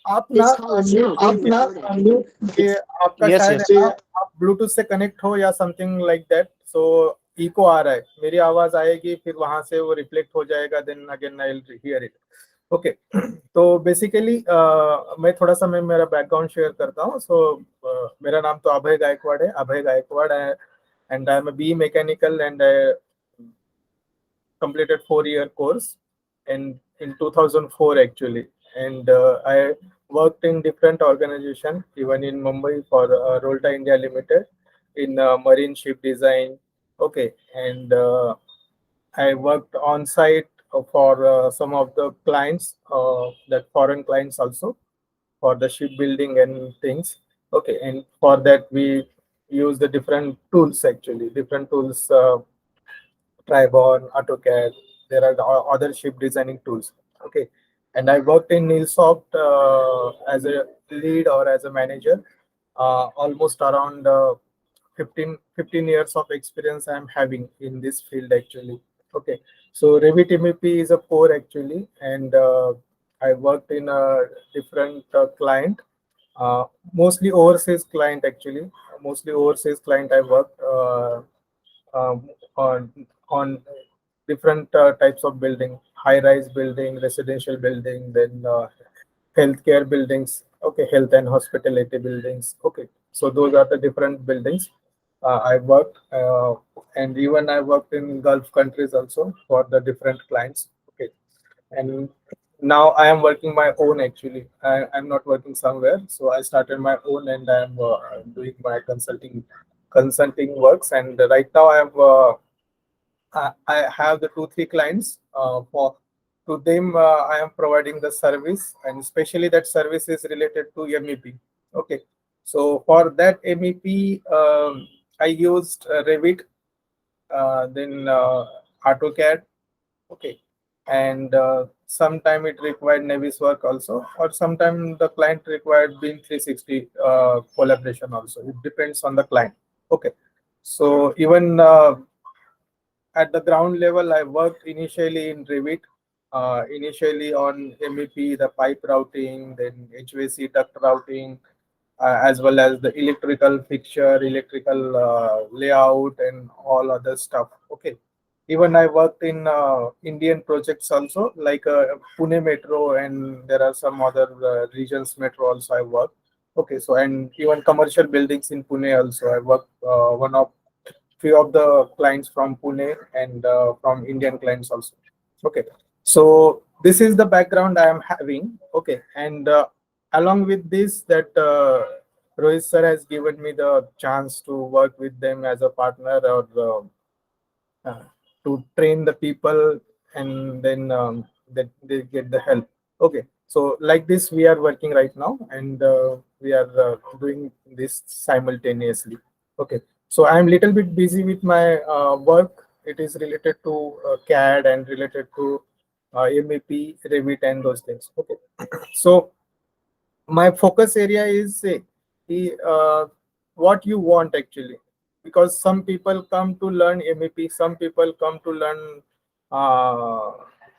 आप ना This call is now आप being ना recorded. ये आपका यस शायद यस। है ना, आप ब्लूटूथ से कनेक्ट हो या something like that, so echo आ रहा है, मेरी आवाज आएगी फिर वहां से वो रिफ्लेक्ट हो जाएगा, then again I will hear it. Okay. तो बेसिकली मैं मेरा बैकग्राउंड शेयर करता हूँ। सो मेरा नाम तो अभय गायकवाड़ है, अभय गायकवाड़ है, and I am B mechanical, and completed 4 year course in 2004 actually, and I worked in different organization, even in Mumbai for Rolta India Limited in marine ship design. Okay, and I worked on site for some of the clients, that foreign clients also, for the shipbuilding and things. Okay, and for that we use the different tools, actually different tools, Tribon, AutoCAD. There are other ship designing tools. Okay, and I worked in Nilsoft as a lead or as a manager. Almost around 15 years of experience I am having in this field actually. Okay, so Revit MEP is a core actually, and I worked in a different client, uh, mostly overseas client actually. Mostly overseas client I worked. Um, on different types of building, high-rise building, residential building, then healthcare buildings. Okay, health and hospitality buildings. Okay, so those are the different buildings I worked, and even I worked in Gulf countries also for the different clients. Okay, and now I am working my own actually. I'm not working somewhere, so I started my own, and I'm doing my consulting works. And right now I have the 2 3 clients. For to them I am providing the service, and especially that service is related to MEP. Okay, so for that MEP, I used Revit, then AutoCAD. Okay, and sometime it required Navis work also, or sometime the client required Beam 360 collaboration also. It depends on the client. Okay, so even at the ground level, I worked initially in Revit, initially on MEP, the pipe routing, then HVAC duct routing, as well as the electrical fixture, electrical layout, and all other stuff. Okay. Even I worked in Indian projects also, like Pune Metro, and there are some other regions metro also I worked. Okay, so and even commercial buildings in Pune also I worked. One of few of the clients from Pune, and from Indian clients also. Okay, so this is the background I am having. Okay, and along with this, that Rohit sir has given me the chance to work with them as a partner, or to train the people, and then that they get the help. Okay, so like this we are working right now, and we are doing this simultaneously. Okay, so I am little bit busy with my work. It is related to CAD and related to MEP, Revit, and those things. Okay, so my focus area is what you want actually, because some people come to learn MEP, some people come to learn uh,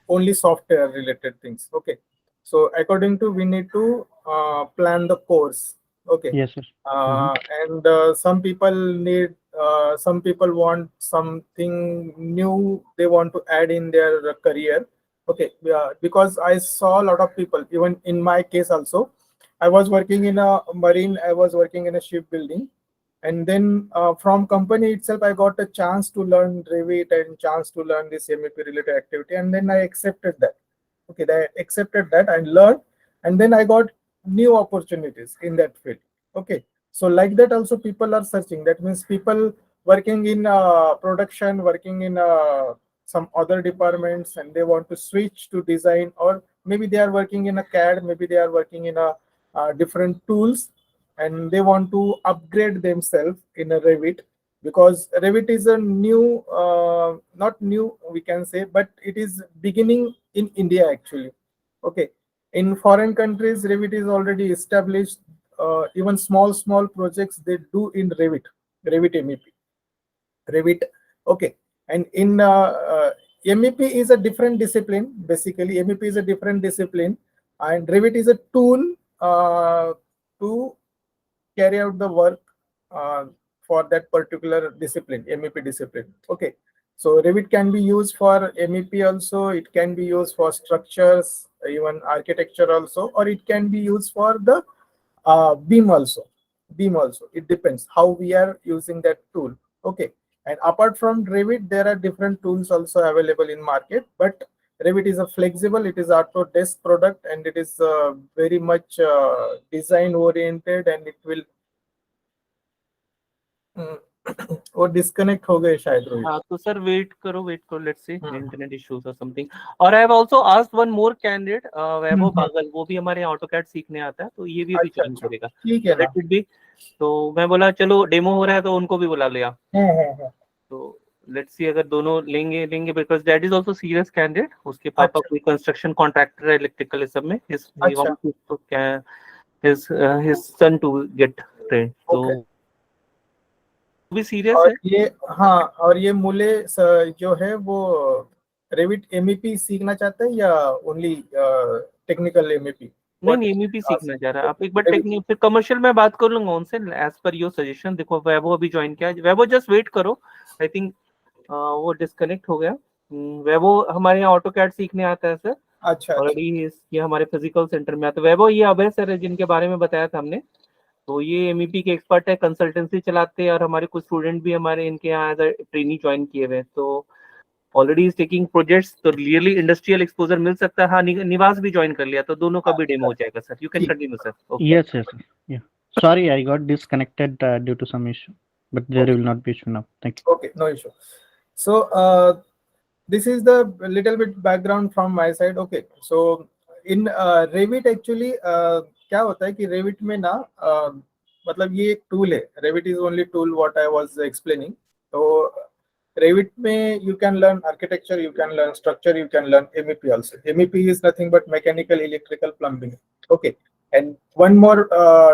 only software related things. Okay, so according to we need to plan the course. Okay, Yes sir. Mhm. and some people want something new they want to add in their career. Okay, because I saw a lot of people, even in my case also, I was working in a marine, I was working in a shipbuilding, and then from company itself I got a chance to learn Revit and chance to learn this MEP related activity, and then I accepted that. Okay, I accepted that and learned, and then I got new opportunities in that field. Okay, so like that also people are searching. That means people working in production, working in some other departments, and they want to switch to design, or maybe they are working in a CAD, maybe they are working in a different tools, and they want to upgrade themselves in a Revit, because Revit is a new, not new we can say, but it is beginning in India actually. Okay, in foreign countries Revit is already established. Even small projects they do in Revit MEP, Revit. Okay, and in MEP is a different discipline. Basically, MEP is a different discipline, and Revit is a tool to carry out the work for that particular discipline, MEP discipline. Okay, so Revit can be used for MEP also, it can be used for structures, even architecture also, or it can be used for the beam also. It depends how we are using that tool. Okay, and apart from Revit, there are different tools also available in market, but Revit is a flexible, it is Autodesk product, and it is very much design oriented, and it will वो disconnect हो गए शायद रोहित। हाँ तो sir wait करो let's see internet issues और something. और I have also asked one more candidate Vaibhav Bagal, वो भी हमारे ऑटोकैड सीखने आता है, तो ये भी अभी ज्वाइन करेगा। ठीक है ना, लेट इट बी। तो मैं बोला चलो डेमो हो रहा है तो उनको भी बुला लिया। तो लेट्स सी अगर दोनों लेंगे because that is also serious candidate. उसके पापा कोई कंस्ट्रक्शन कॉन्ट्रैक्टर है इलेक्ट्रिकल सब में, his son to get trained, तो भी सीरियस है। ये हाँ, और ये मूले जो है वो रेविट एमईपी सीखना चाहते हैं या ओनली टेक्निकल एमईपी? नहीं एमईपी सीखना चाह रहा है। आप एक बार टेक्निक फिर कमर्शियल में बात कर लूंगा उनसे एज पर योर सजेशन। देखो वैभव अभी ज्वाइन किया, वैभव जस्ट वेट करो, आई थिंक वो डिस्कनेक्ट हो गया। वैभव हमारे यहाँ ऑटोकैड सीखने आता है सर। अच्छा, ऑलरेडी ये हमारे फिजिकल सेंटर में आता है। वैभव ये अभय सर है जिनके बारे में बताया था हमने, तो ये एमईपी के एक्सपर्ट है, कंसल्टेंसी चलाते हैं, और हमारे कुछ स्टूडेंट भी हमारे इनके यहाँ एज अ ट्रेनी ज्वाइन किए हुए हैं, तो ऑलरेडी इज टेकिंग प्रोजेक्ट्स, तो रियली इंडस्ट्रियल एक्सपोजर मिल सकता है। हाँ निवास भी ज्वाइन कर लिया, तो दोनों का भी डेमो हो जाएगा sir. You can continue sir. Yes, yeah. Sorry, I got disconnected due to some issue, but there will not be issue now. Thank you. Okay, no issue. So this is the little bit background from my side. Okay, so in Revit actually क्या होता है कि Revit में ना मतलब ये एक tool है, Revit is only tool what I was explaining. तो Revit में you can learn architecture, you can learn structure, you can learn MEP also. MEP is nothing but mechanical, electrical, plumbing. Okay, and one more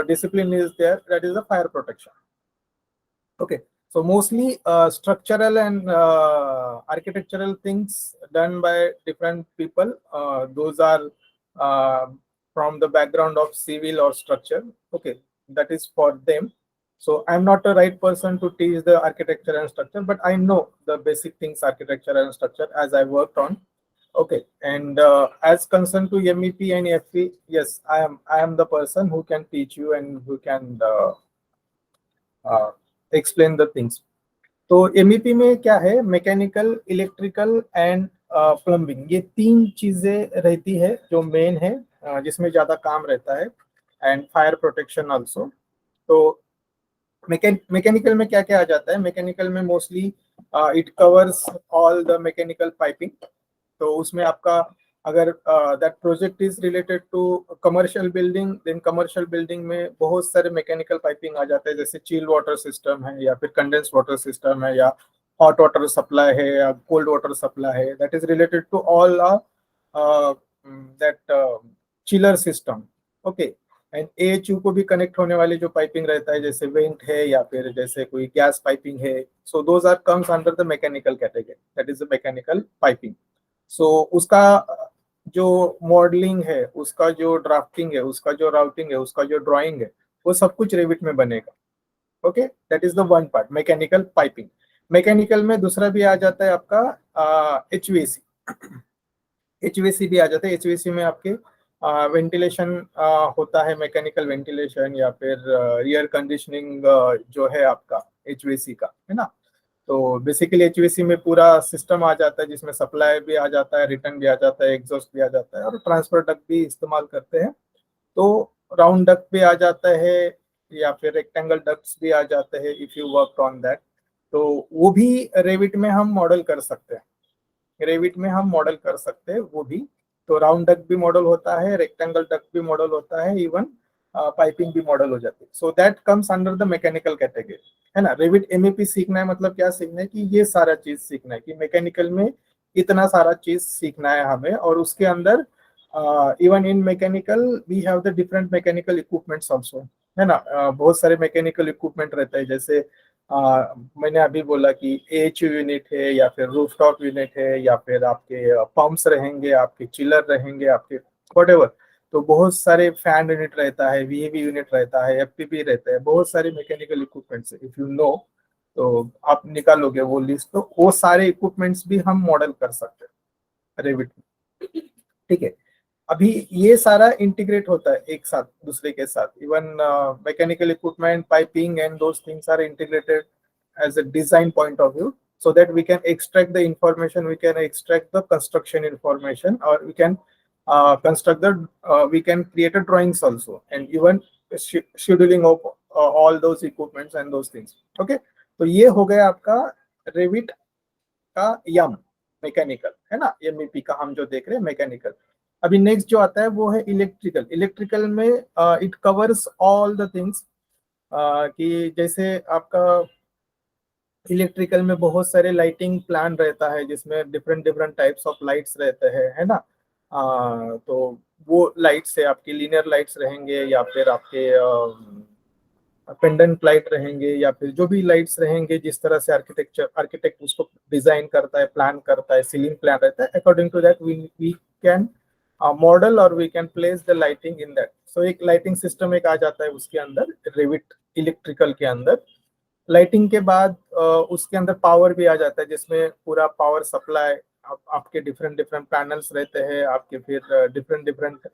discipline is there, that is the fire protection. Okay, so mostly structural and architectural things done by different people. Those are from the background of civil or structure. Okay, that is for them. So I'm not the right person to teach the architecture and structure, but I know the basic things architecture and structure as I worked on. Okay, and as concerned to MEP and FP, yes, I am the person who can teach you and who can explain the things. तो MEP में क्या है, mechanical, electrical and plumbing, ये तीन चीजें रहती है जो मेन है, जिसमें ज्यादा काम रहता है, एंड फायर प्रोटेक्शन आल्सो। तो मैकेनिकल में क्या क्या आ जाता है, मैकेनिकल में mostly it covers all the mechanical piping. तो उसमें आपका अगर that project is related to commercial building, then commercial building में बहुत सारे मैकेनिकल पाइपिंग आ जाते हैं, जैसे चिल वाटर सिस्टम है, या फिर कंडेंस वाटर सिस्टम है, या हॉट वाटर सप्लाई है, या कोल्ड वाटर सप्लाई है, that is related to all that chiller system. Okay, and AHU को भी कनेक्ट होने वाली जो पाइपिंग रहता है, जैसे वेंट है या फिर जैसे कोई गैस पाइपिंग है, so those are comes under the mechanical category, that is the mechanical piping. So उसका जो मॉडलिंग है, उसका जो ड्राफ्टिंग है, उसका जो राउटिंग है, उसका जो ड्राइंग है, वो सब कुछ रेविट में बनेगा। Okay, that is the one part, mechanical piping. Mechanical में दूसरा भी आ जाता है आपका HVAC। HVAC भी आ जाता है। HVAC में आपके वेंटिलेशन होता है, मैकेनिकल वेंटिलेशन, या फिर एयर कंडीशनिंग जो है आपका HVAC का, है ना। तो बेसिकली HVAC में पूरा सिस्टम आ जाता है, जिसमें सप्लाई भी आ जाता है, रिटर्न भी आ जाता है, एग्जॉस्ट भी आ जाता है, और ट्रांसफर डक्ट भी इस्तेमाल करते हैं। तो राउंड डक्ट भी आ जाता है, या फिर रेक्टेंगल डक्ट्स भी आ जाते हैं, if you work on that. तो वो भी रेविट में हम मॉडल कर सकते हैं, रेविट में हम मॉडल कर सकते हैं वो भी। तो राउंड डक्ट भी मॉडल होता है, रेक्टेंगल डक्ट भी मॉडल होता है, इवन पाइपिंग भी मॉडल हो जाती है। So that comes under the mechanical category, है ना। रेविट MEP सीखना है मतलब क्या सीखना है, कि ये सारा चीज सीखना है, कि मैकेनिकल में इतना सारा चीज सीखना है हमें, और उसके अंदर even in mechanical we have the different mechanical equipments also, है ना। बहुत सारे मैकेनिकल इक्विपमेंट रहते हैं, जैसे मैंने अभी बोला कि AHU यूनिट है, या फिर रूफटॉप यूनिट है, या फिर आपके पंप्स रहेंगे, आपके चिलर रहेंगे, आपके व्हाटएवर। तो बहुत सारे फैन यूनिट रहता है, वीएवी यूनिट रहता है, एफपीपी रहता है, बहुत सारे मैकेनिकल इक्विपमेंट्स है। इफ यू नो तो आप निकालोगे वो लिस्ट, तो वो सारे इक्विपमेंट्स भी हम मॉडल कर सकते हैं रेविट में। ठीक है, अभी ये सारा इंटीग्रेट होता है एक साथ दूसरे के साथ, even mechanical equipment, piping and those things are integrated as a design point of view, so that we can extract the information, we can extract the construction information, or we can we can create a drawings also, and even scheduling of all those equipments and those things. Okay, तो ये हो गया आपका Revit का यम mechanical, है ना, MEP का हम जो देख रहे हैं मैकेनिकल। अभी नेक्स्ट जो आता है वो है इलेक्ट्रिकल। इलेक्ट्रिकल में it covers all the things, कि जैसे आपका इलेक्ट्रिकल में बहुत सारे लाइटिंग प्लान रहता है जिसमें different different types of lights रहते हैं, है ना। तो वो लाइट्स है आपकी लीनियर लाइट्स रहेंगे, या फिर आपके पेंडेंट लाइट रहेंगे, या फिर जो भी लाइट्स रहेंगे, जिस तरह से आर्किटेक्ट उसको डिजाइन करता है, प्लान करता है, सीलिंग प्लान रहता है, according to that we can model और we can place the lighting in that. So एक लाइटिंग सिस्टम एक आ जाता है उसके अंदर, रेविट इलेक्ट्रिकल के अंदर। लाइटिंग के बाद उसके अंदर पावर भी आ जाता है, जिसमें पूरा पावर सप्लाई आपके डिफरेंट डिफरेंट पैनल्स रहते हैं आपके, फिर different different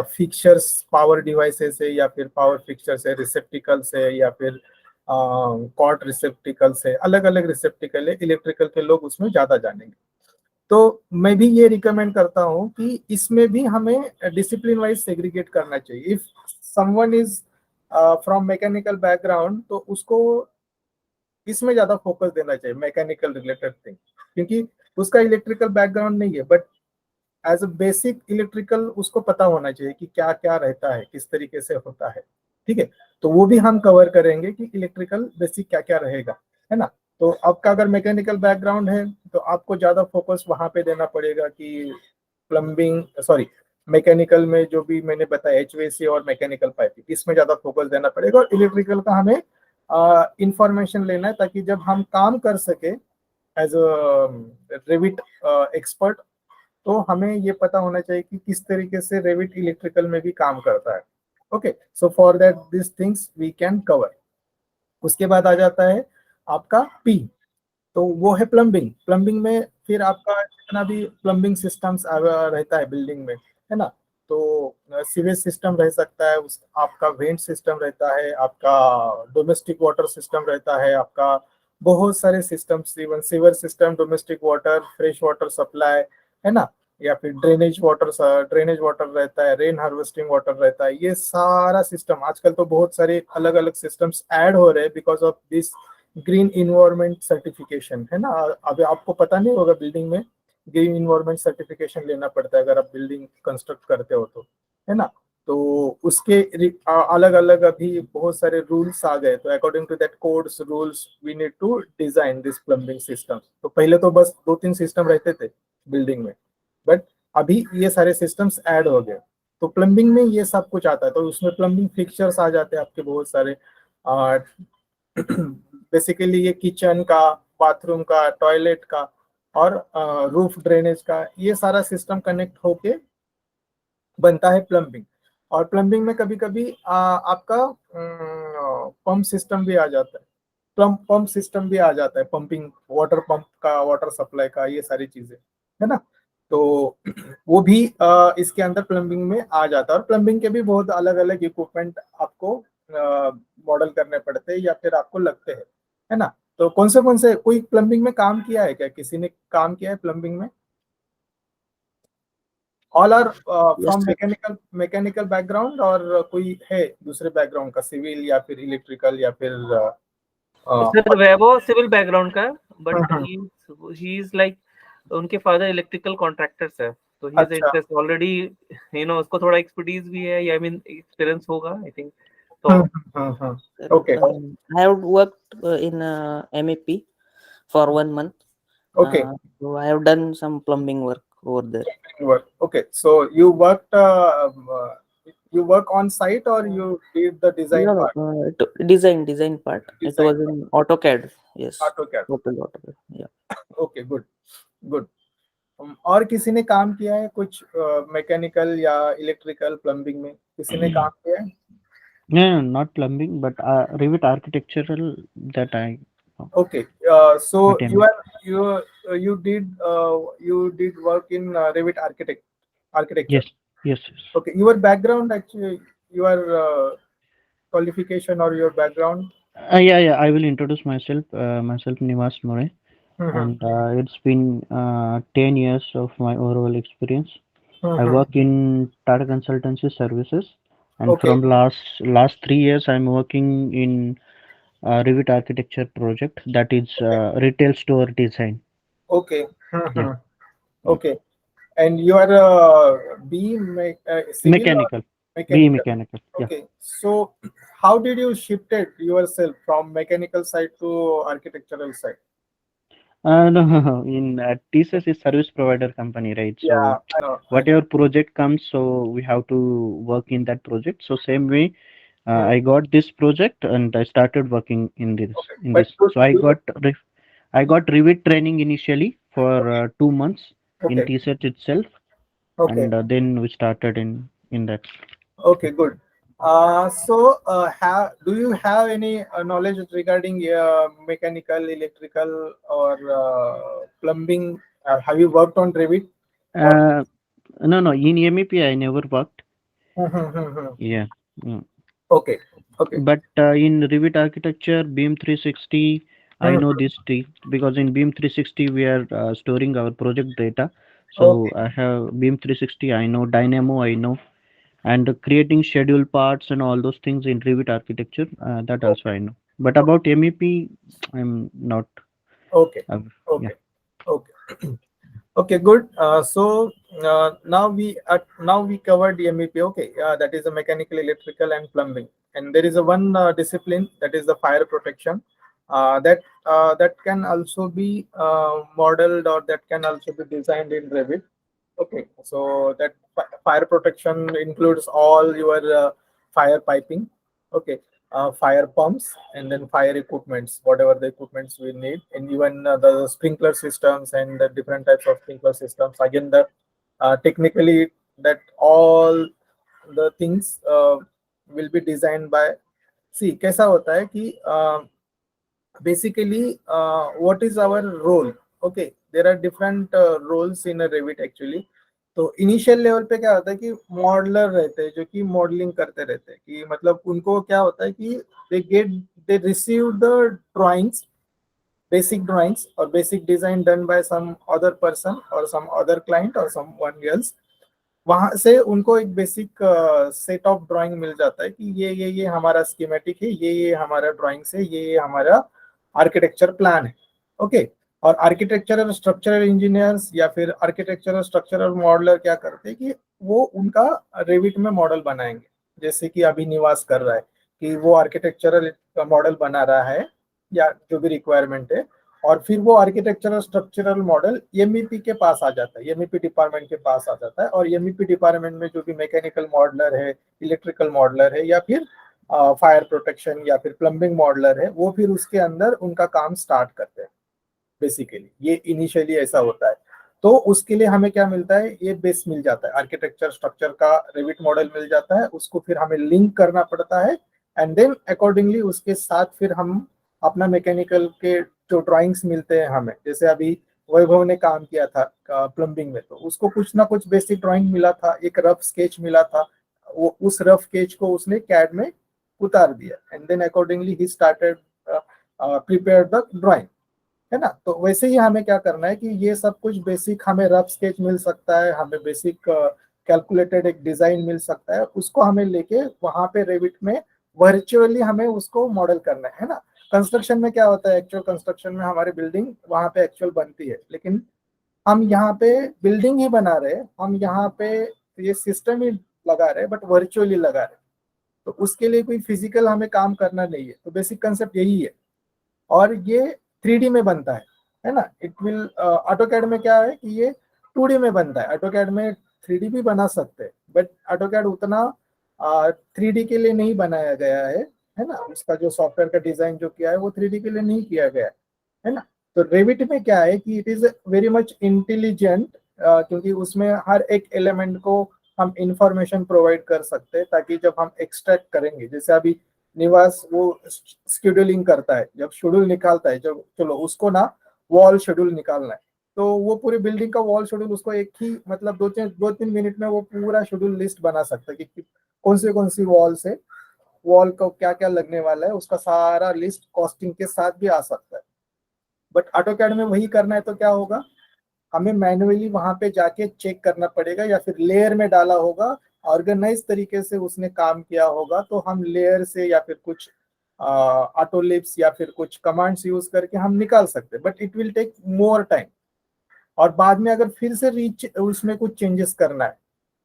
fixtures, power devices है, या फिर पावर फिक्चर्स है, रिसेप्टिकल्स है, या फिर कॉर्ड रिसेप्टिकल्स है, अलग अलग रिसेप्टिकल है। इलेक्ट्रिकल के लोग उसमें ज्यादा जानेंगे। तो मैं भी ये रिकमेंड करता हूँ कि इसमें भी हमें डिसिप्लिन वाइज सेग्रीगेट करना चाहिए। If someone is from mechanical background, तो उसको इसमें ज्यादा फोकस देना चाहिए, मैकेनिकल रिलेटेड थिंग, क्योंकि उसका इलेक्ट्रिकल बैकग्राउंड नहीं है, but as a basic electrical उसको पता होना चाहिए कि क्या क्या रहता है, किस तरीके से होता है। ठीक है, तो वो भी हम कवर करेंगे कि इलेक्ट्रिकल बेसिक क्या क्या रहेगा, है ना। तो आपका अगर मैकेनिकल बैकग्राउंड है तो आपको ज्यादा फोकस वहां पे देना पड़ेगा कि प्लम्बिंग, सॉरी, मैकेनिकल में जो भी मैंने बताया एचवीएसी और मैकेनिकल पाइपिंग, इसमें ज्यादा फोकस देना पड़ेगा। और इलेक्ट्रिकल का हमें इंफॉर्मेशन लेना है, ताकि जब हम काम कर सके एज अ रेविट एक्सपर्ट, तो हमें ये पता होना चाहिए कि किस तरीके से रेविट इलेक्ट्रिकल में भी काम करता है। Okay, so for that this things we can cover. उसके बाद आ जाता है आपका पी, तो वो है प्लम्बिंग। प्लम्बिंग में फिर आपका जितना भी प्लम्बिंग सिस्टम्स रहता है बिल्डिंग में, है ना, तो सीवेज सिस्टम रह सकता है, उस आपका वेंट सिस्टम रहता है, आपका डोमेस्टिक वाटर सिस्टम रहता है, आपका बहुत सारे systems, even sewer system, domestic water, fresh water supply, है ना, या फिर ड्रेनेज वाटर रहता है, रेन हार्वेस्टिंग वाटर रहता है। ये सारा सिस्टम आजकल तो बहुत सारे अलग अलग सिस्टम्स ऐड हो रहे हैं because of this green environment certification, है ना। अभी आपको पता नहीं होगा, बिल्डिंग में ग्रीन इन्वायरमेंट सर्टिफिकेशन लेना पड़ता है अगर आप बिल्डिंग कंस्ट्रक्ट करते हो तो, है ना। तो उसके अलग अलग अभी बहुत सारे रूल्स आ गए, तो according to that codes rules we need to design this plumbing system. तो पहले तो बस 2-3 सिस्टम रहते थे बिल्डिंग में, बट अभी ये सारे सिस्टम्स ऐड हो गए। तो प्लम्बिंग में ये सब कुछ आता है, तो उसमें प्लम्बिंग फिक्चर्स आ जाते हैं आपके बहुत सारे। बेसिकली ये किचन का, बाथरूम का, टॉयलेट का और रूफ ड्रेनेज का, ये सारा सिस्टम कनेक्ट होके बनता है प्लम्बिंग। और प्लम्बिंग में कभी कभी आपका पंप सिस्टम भी आ जाता है, पंप सिस्टम भी आ जाता है, पंपिंग वाटर पंप का, वाटर सप्लाई का, ये सारी चीजें, है ना। तो वो भी इसके अंदर प्लम्बिंग में आ जाता है। और प्लम्बिंग के भी बहुत अलग अलग इक्विपमेंट आपको मॉडल करने पड़ते हैं या फिर आपको लगते हैं, है ना। तो कौन से कोई प्लम्बिंग में काम किया है क्या, किसी ने काम किया है प्लम्बिंग में? All are Yes, from sir. Mechanical background, और कोई है दूसरे बैकग्राउंड का, सिविल या फिर इलेक्ट्रिकल या फिर सर वैभव सिविल बैकग्राउंड का, बट हाँ। ही इज लाइक, उनके फादर इलेक्ट्रिकल कॉन्ट्रैक्टर्स है, तो ही इज अच्छा। इंटरेस्ट ऑलरेडी, यू नो, उसको थोड़ा एक्सपर्टीज भी है, आई मीन एक्सपीरियंस होगा आई थिंक। तो हाँ। Sir, Okay. I have worked in MEP for 1 month. Okay. So I have done some plumbing work over there. Okay, so you work on site, or you did the design No, part? design part. It Design was in AutoCAD. Yes. AutoCAD. AutoCAD. Yeah. Okay, good. और किसी ने काम किया है कुछ mechanical या electrical plumbing में किसी ने काम किया है? No, no, not plumbing, but Revit architectural that I know. Okay, so Not you MEP. are you did work in Revit architecture. Yes. Okay, your background actually, your qualification or your background. Yeah. I will introduce myself. Myself Nivas More, Mhm, and it's been 10 years of my overall experience. I mhm. work in Tata Consultancy Services, and Okay, from last 3 years, I'm working in Revit architecture project that is retail store design. okay, Yeah, mhm. yeah. Okay. And you are civil or Mechanical, BE mechanical? mechanical. Yeah. Okay. So how did you shifted yourself from mechanical side to architectural side? No, in TCS is service provider company, right? Yeah, So I know. whatever project comes, so we have to work in that project. So same way, Hmm. I got this project and I started working in this. Okay. In But this, so I got Revit training initially for 2 months in okay. TCS itself, Okay. and then we started in that. Okay, good. Do you have any knowledge regarding mechanical, electrical, or plumbing? Have you worked on Revit? Or No, in MEP I never worked. Yeah. Mm. okay, okay. But in Revit architecture, Beam 360, I Mhm. know this tree because in Beam 360 we are storing our project data. So Okay, I have Beam 360, I know Dynamo, I know, and creating schedule parts and all those things in Revit architecture, that also I know. But about MEP, I'm not. okay, Yeah. okay, okay. Okay, good. Now we covered the MEP. Okay, that is a mechanical, electrical, and plumbing. And there is a one discipline that is the fire protection. That can also be modeled or that can also be designed in Revit. Okay, so that fire protection includes all your fire piping. Okay, fire pumps and then fire equipments, whatever the equipments we need, and even the sprinkler systems and the different types of sprinkler systems. Again, the technically that all the things will be designed by. See, कैसा होता है कि basically what is our role? Okay, there are different roles in a Revit actually. तो initial level पे क्या होता है कि मॉडलर रहते हैं जो कि मॉडलिंग करते रहते हैं कि मतलब उनको क्या होता है कि they receive the drawings, basic drawings or basic design done by some other person or some other client or someone else. वहां से उनको एक बेसिक सेट ऑफ ड्राइंग मिल जाता है कि ये हमारा स्कीमेटिक है, ये हमारा ड्राइंग्स है, ये हमारा आर्किटेक्चर प्लान है. ओके, और आर्किटेक्चरल स्ट्रक्चरल इंजीनियर्स या फिर आर्किटेक्चरल स्ट्रक्चरल मॉडलर क्या करते हैं कि वो उनका रेविट में मॉडल बनाएंगे, जैसे कि अभी निवास कर रहा है कि वो आर्किटेक्चरल मॉडल बना रहा है या जो भी रिक्वायरमेंट है, और फिर वो आर्किटेक्चरल स्ट्रक्चरल मॉडल एमईपी के पास आ जाता है, एमईपी डिपार्टमेंट के पास आ जाता है, और एमईपी डिपार्टमेंट में जो भी मैकेनिकल मॉडलर है, इलेक्ट्रिकल मॉडलर है या फिर फायर प्रोटेक्शन या फिर प्लम्बिंग मॉडलर है, वो फिर उसके अंदर उनका काम स्टार्ट करते हैं. बेसिकली ये इनिशियली ऐसा होता है. तो उसके लिए हमें क्या मिलता है, ये बेस मिल जाता है, आर्किटेक्चर स्ट्रक्चर का रेविट मॉडल मिल जाता है, उसको फिर हमें लिंक करना पड़ता है, एंड देन अकॉर्डिंगली उसके साथ फिर हम अपना मैकेनिकल के जो ड्राइंग्स मिलते हैं हमें, जैसे अभी वैभव ने काम किया था प्लम्बिंग में, तो उसको कुछ ना कुछ बेसिक ड्राइंग मिला था, एक रफ स्केच मिला था, वो उस रफ स्केच को उसने कैड में उतार दिया, एंड देन अकॉर्डिंगली ही स्टार्टेड प्रिपेयर द ड्राइंग, है ना. तो वैसे ही हमें क्या करना है कि ये सब कुछ बेसिक हमें रफ स्केच मिल सकता है, हमें बेसिक कैलकुलेटेड एक डिजाइन मिल सकता है, उसको हमें लेके वहां पे रेविट में वर्चुअली हमें उसको मॉडल करना है ना. कंस्ट्रक्शन में क्या होता है, एक्चुअल कंस्ट्रक्शन में हमारी बिल्डिंग वहां पे एक्चुअल बनती है, लेकिन हम यहाँ पे बिल्डिंग ही बना रहे, हम यहाँ पे ये सिस्टम ही लगा रहे, बट वर्चुअली लगा रहे, तो उसके लिए कोई फिजिकल हमें काम करना नहीं है. तो बेसिक कंसेप्ट यही है, और ये 3D में बनता है ना. इट विल ऑटोकैड में क्या है कि ये 2D में बनता है. ऑटोकैड में 3D भी बना सकते हैं, बट ऑटोकैड उतना 3D के लिए नहीं बनाया गया है ना. उसका जो सॉफ्टवेयर का डिजाइन जो किया है वो 3D के लिए नहीं किया गया है ना. तो रेविट में क्या है कि it is very much intelligent क्योंकि उसमें हर एक एलिमेंट को हम इंफॉर्मेशन प्रोवाइड कर सकते हैं, ताकि जब हम एक्सट्रैक्ट करेंगे, जैसे अभी निवास वो शेड्यूलिंग करता है, जब शेड्यूल निकालता है, जब चलो उसको ना वॉल शेड्यूल निकालना है, तो वो पूरी बिल्डिंग का वॉल शेड्यूल उसको एक ही मतलब 2-3 मिनट में वो पूरा शेड्यूल लिस्ट बना सकता है कि कौन सी वॉल से वॉल को क्या क्या लगने वाला है, उसका सारा लिस्ट कॉस्टिंग के साथ भी आ सकता है। बट ऑटोकैड में वही करना है तो क्या होगा, हमें मैन्युअली वहां पे जाके चेक करना पड़ेगा, या फिर लेयर में डाला होगा, ऑर्गेनाइज तरीके से उसने काम किया होगा, तो हम लेयर से या फिर कुछ ऑटोलिप्स या फिर कुछ कमांड्स यूज करके हम निकाल सकते हैं, but it will take more time. और बाद में अगर फिर से रीच उसमें कुछ चेंजेस करना है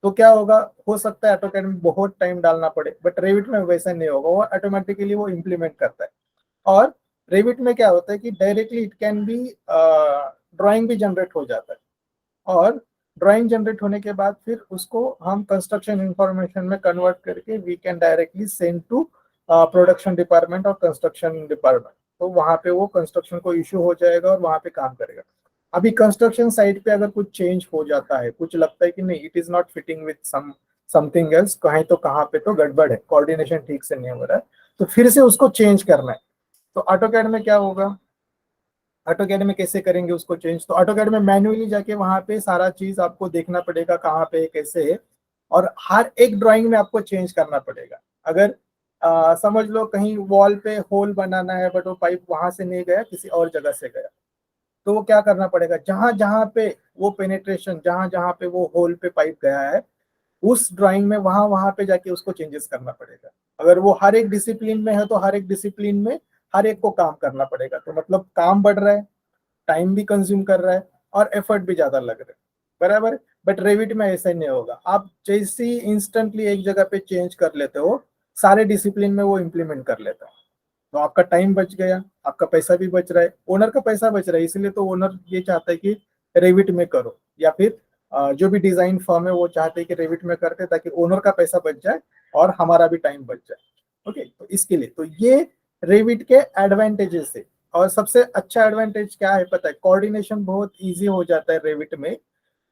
तो क्या होगा, हो सकता है ऑटोकैड में बहुत टाइम डालना पड़े, बट रेविट में वैसा नहीं होगा, वो ऑटोमेटिकली वो इम्प्लीमेंट करता है। और रेविट में क्या होता है कि directly it can be drawing भी जनरेट हो जाता है, और ड्राइंग जनरेट होने के बाद फिर उसको हम कंस्ट्रक्शन इंफॉर्मेशन में कन्वर्ट करके we can directly send to production department और कंस्ट्रक्शन डिपार्टमेंट, तो वहां पे वो कंस्ट्रक्शन को इश्यू हो जाएगा और वहां पे काम करेगा। अभी कंस्ट्रक्शन साइट पे अगर कुछ चेंज हो जाता है, कुछ लगता है कि नहीं it is not fitting with something else, कहीं तो कहाँ पे तो गड़बड़ है, कोऑर्डिनेशन ठीक से नहीं हो रहा है, तो फिर से उसको चेंज करना है, तो ऑटोकैड में क्या होगा, ऑटोकैड में कैसे करेंगे उसको चेंज, तो ऑटोकैड में मैन्युअली जाके वहां पे सारा चीज आपको देखना पड़ेगा कहाँ पे कैसे है, और हर एक ड्राइंग में आपको चेंज करना पड़ेगा। अगर समझ लो कहीं वॉल पे होल बनाना है, बट वो पाइप वहां से नहीं गया, किसी और जगह से गया, तो वो क्या करना पड़ेगा, जहां जहां पे वो पेनिट्रेशन, जहां जहां पे वो होल पे पाइप गया है, उस ड्राइंग में वहां वहां पे जाके उसको चेंजेस करना पड़ेगा। अगर वो हर एक डिसिप्लिन में है तो हर एक डिसिप्लिन में हर एक को काम करना पड़ेगा, तो मतलब काम बढ़ रहा है, टाइम भी कंज्यूम कर रहा है, और एफर्ट भी ज्यादा लग रहा है, बराबर। बट रेविट में ऐसा नहीं होगा, आप जैसे ही इंस्टेंटली एक जगह पे चेंज कर लेते हो, सारे डिसिप्लिन में वो इम्प्लीमेंट कर लेता है, तो आपका टाइम बच गया, आपका पैसा भी बच रहा है, ओनर का पैसा बच रहा है, इसलिए तो ओनर ये चाहता है कि रेविट में करो, या फिर जो भी डिजाइन फर्म है वो चाहते हैं कि रेविट में करते, ताकि ओनर का पैसा बच जाए और हमारा भी टाइम बच जाए। ओके, तो इसके लिए तो ये रेविट के एडवांटेजेस है। और सबसे अच्छा एडवांटेज क्या है पता है, कोऑर्डिनेशन बहुत इजी हो जाता है रेविट में,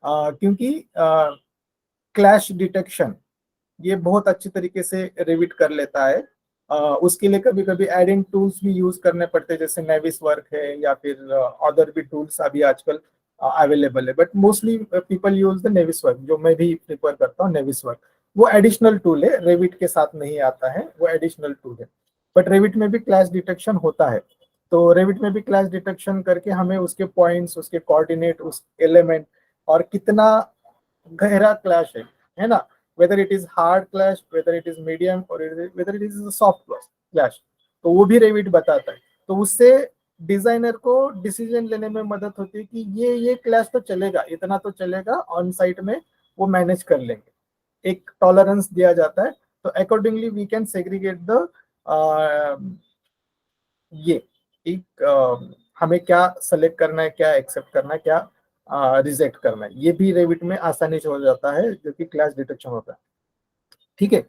क्योंकि क्लैश डिटेक्शन ये बहुत अच्छी तरीके से रेविट कर लेता है। उसके लिए कभी कभी एडिंग टूल्स भी यूज करने पड़ते हैं, जैसे नेविस वर्क है या फिर अदर भी टूल्स अभी आजकल अवेलेबल है, but mostly people use the नेविस work, जो मैं भी प्रिफर करता हूँ नेविस वर्क। वो एडिशनल टूल है, रेविट के साथ नहीं आता है, वो एडिशनल टूल है। बट रेविट में भी क्लैश डिटेक्शन होता है, तो रेविट में भी क्लैश डिटेक्शन करके हमें उसके पॉइंट्स, उसके कोऑर्डिनेट, उस एलिमेंट, और कितना गहरा क्लैश है ना, whether it is hard clash, whether it is medium, or whether it is a soft clash, तो वो भी रेविट बताता है। तो उससे डिजाइनर को डिसीजन लेने में मदद होती है कि ये क्लैश तो चलेगा, इतना तो चलेगा, ऑन साइट में वो मैनेज कर लेंगे, एक टॉलरेंस दिया जाता है, तो accordingly we can segregate the ये एक हमें क्या सेलेक्ट करना है, क्या एक्सेप्ट करना है, क्या रिजेक्ट करना है, ये भी रेविट में आसानी से हो जाता है, जो कि क्लैश डिटेक्शन होता है। ठीक है,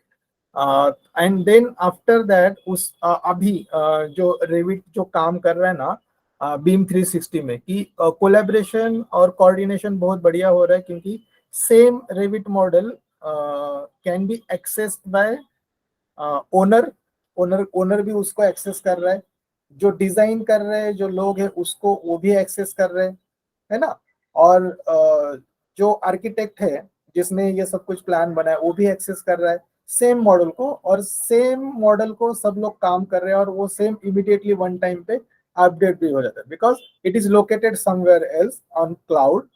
एंड देन आफ्टर दैट उस अभी जो रेविट जो काम कर रहा है ना बीम 360 में, कि कोलैबोरेशन और कोऑर्डिनेशन बहुत बढ़िया हो रहा है, क्योंकि same Revit model can be accessed bye owner भी उसको एक्सेस कर रहा है, जो डिजाइन कर रहे हैं जो लोग हैं उसको वो भी एक्सेस कर रहे हैं, है ना, और जो आर्किटेक्ट है जिसने ये सब कुछ प्लान बनाया वो भी एक्सेस कर रहा है सेम मॉडल को, और सेम मॉडल को सब लोग काम कर रहे हैं, और वो सेम इमीडिएटली वन टाइम पे अपडेट भी हो जाता है, because it is located somewhere else on cloud,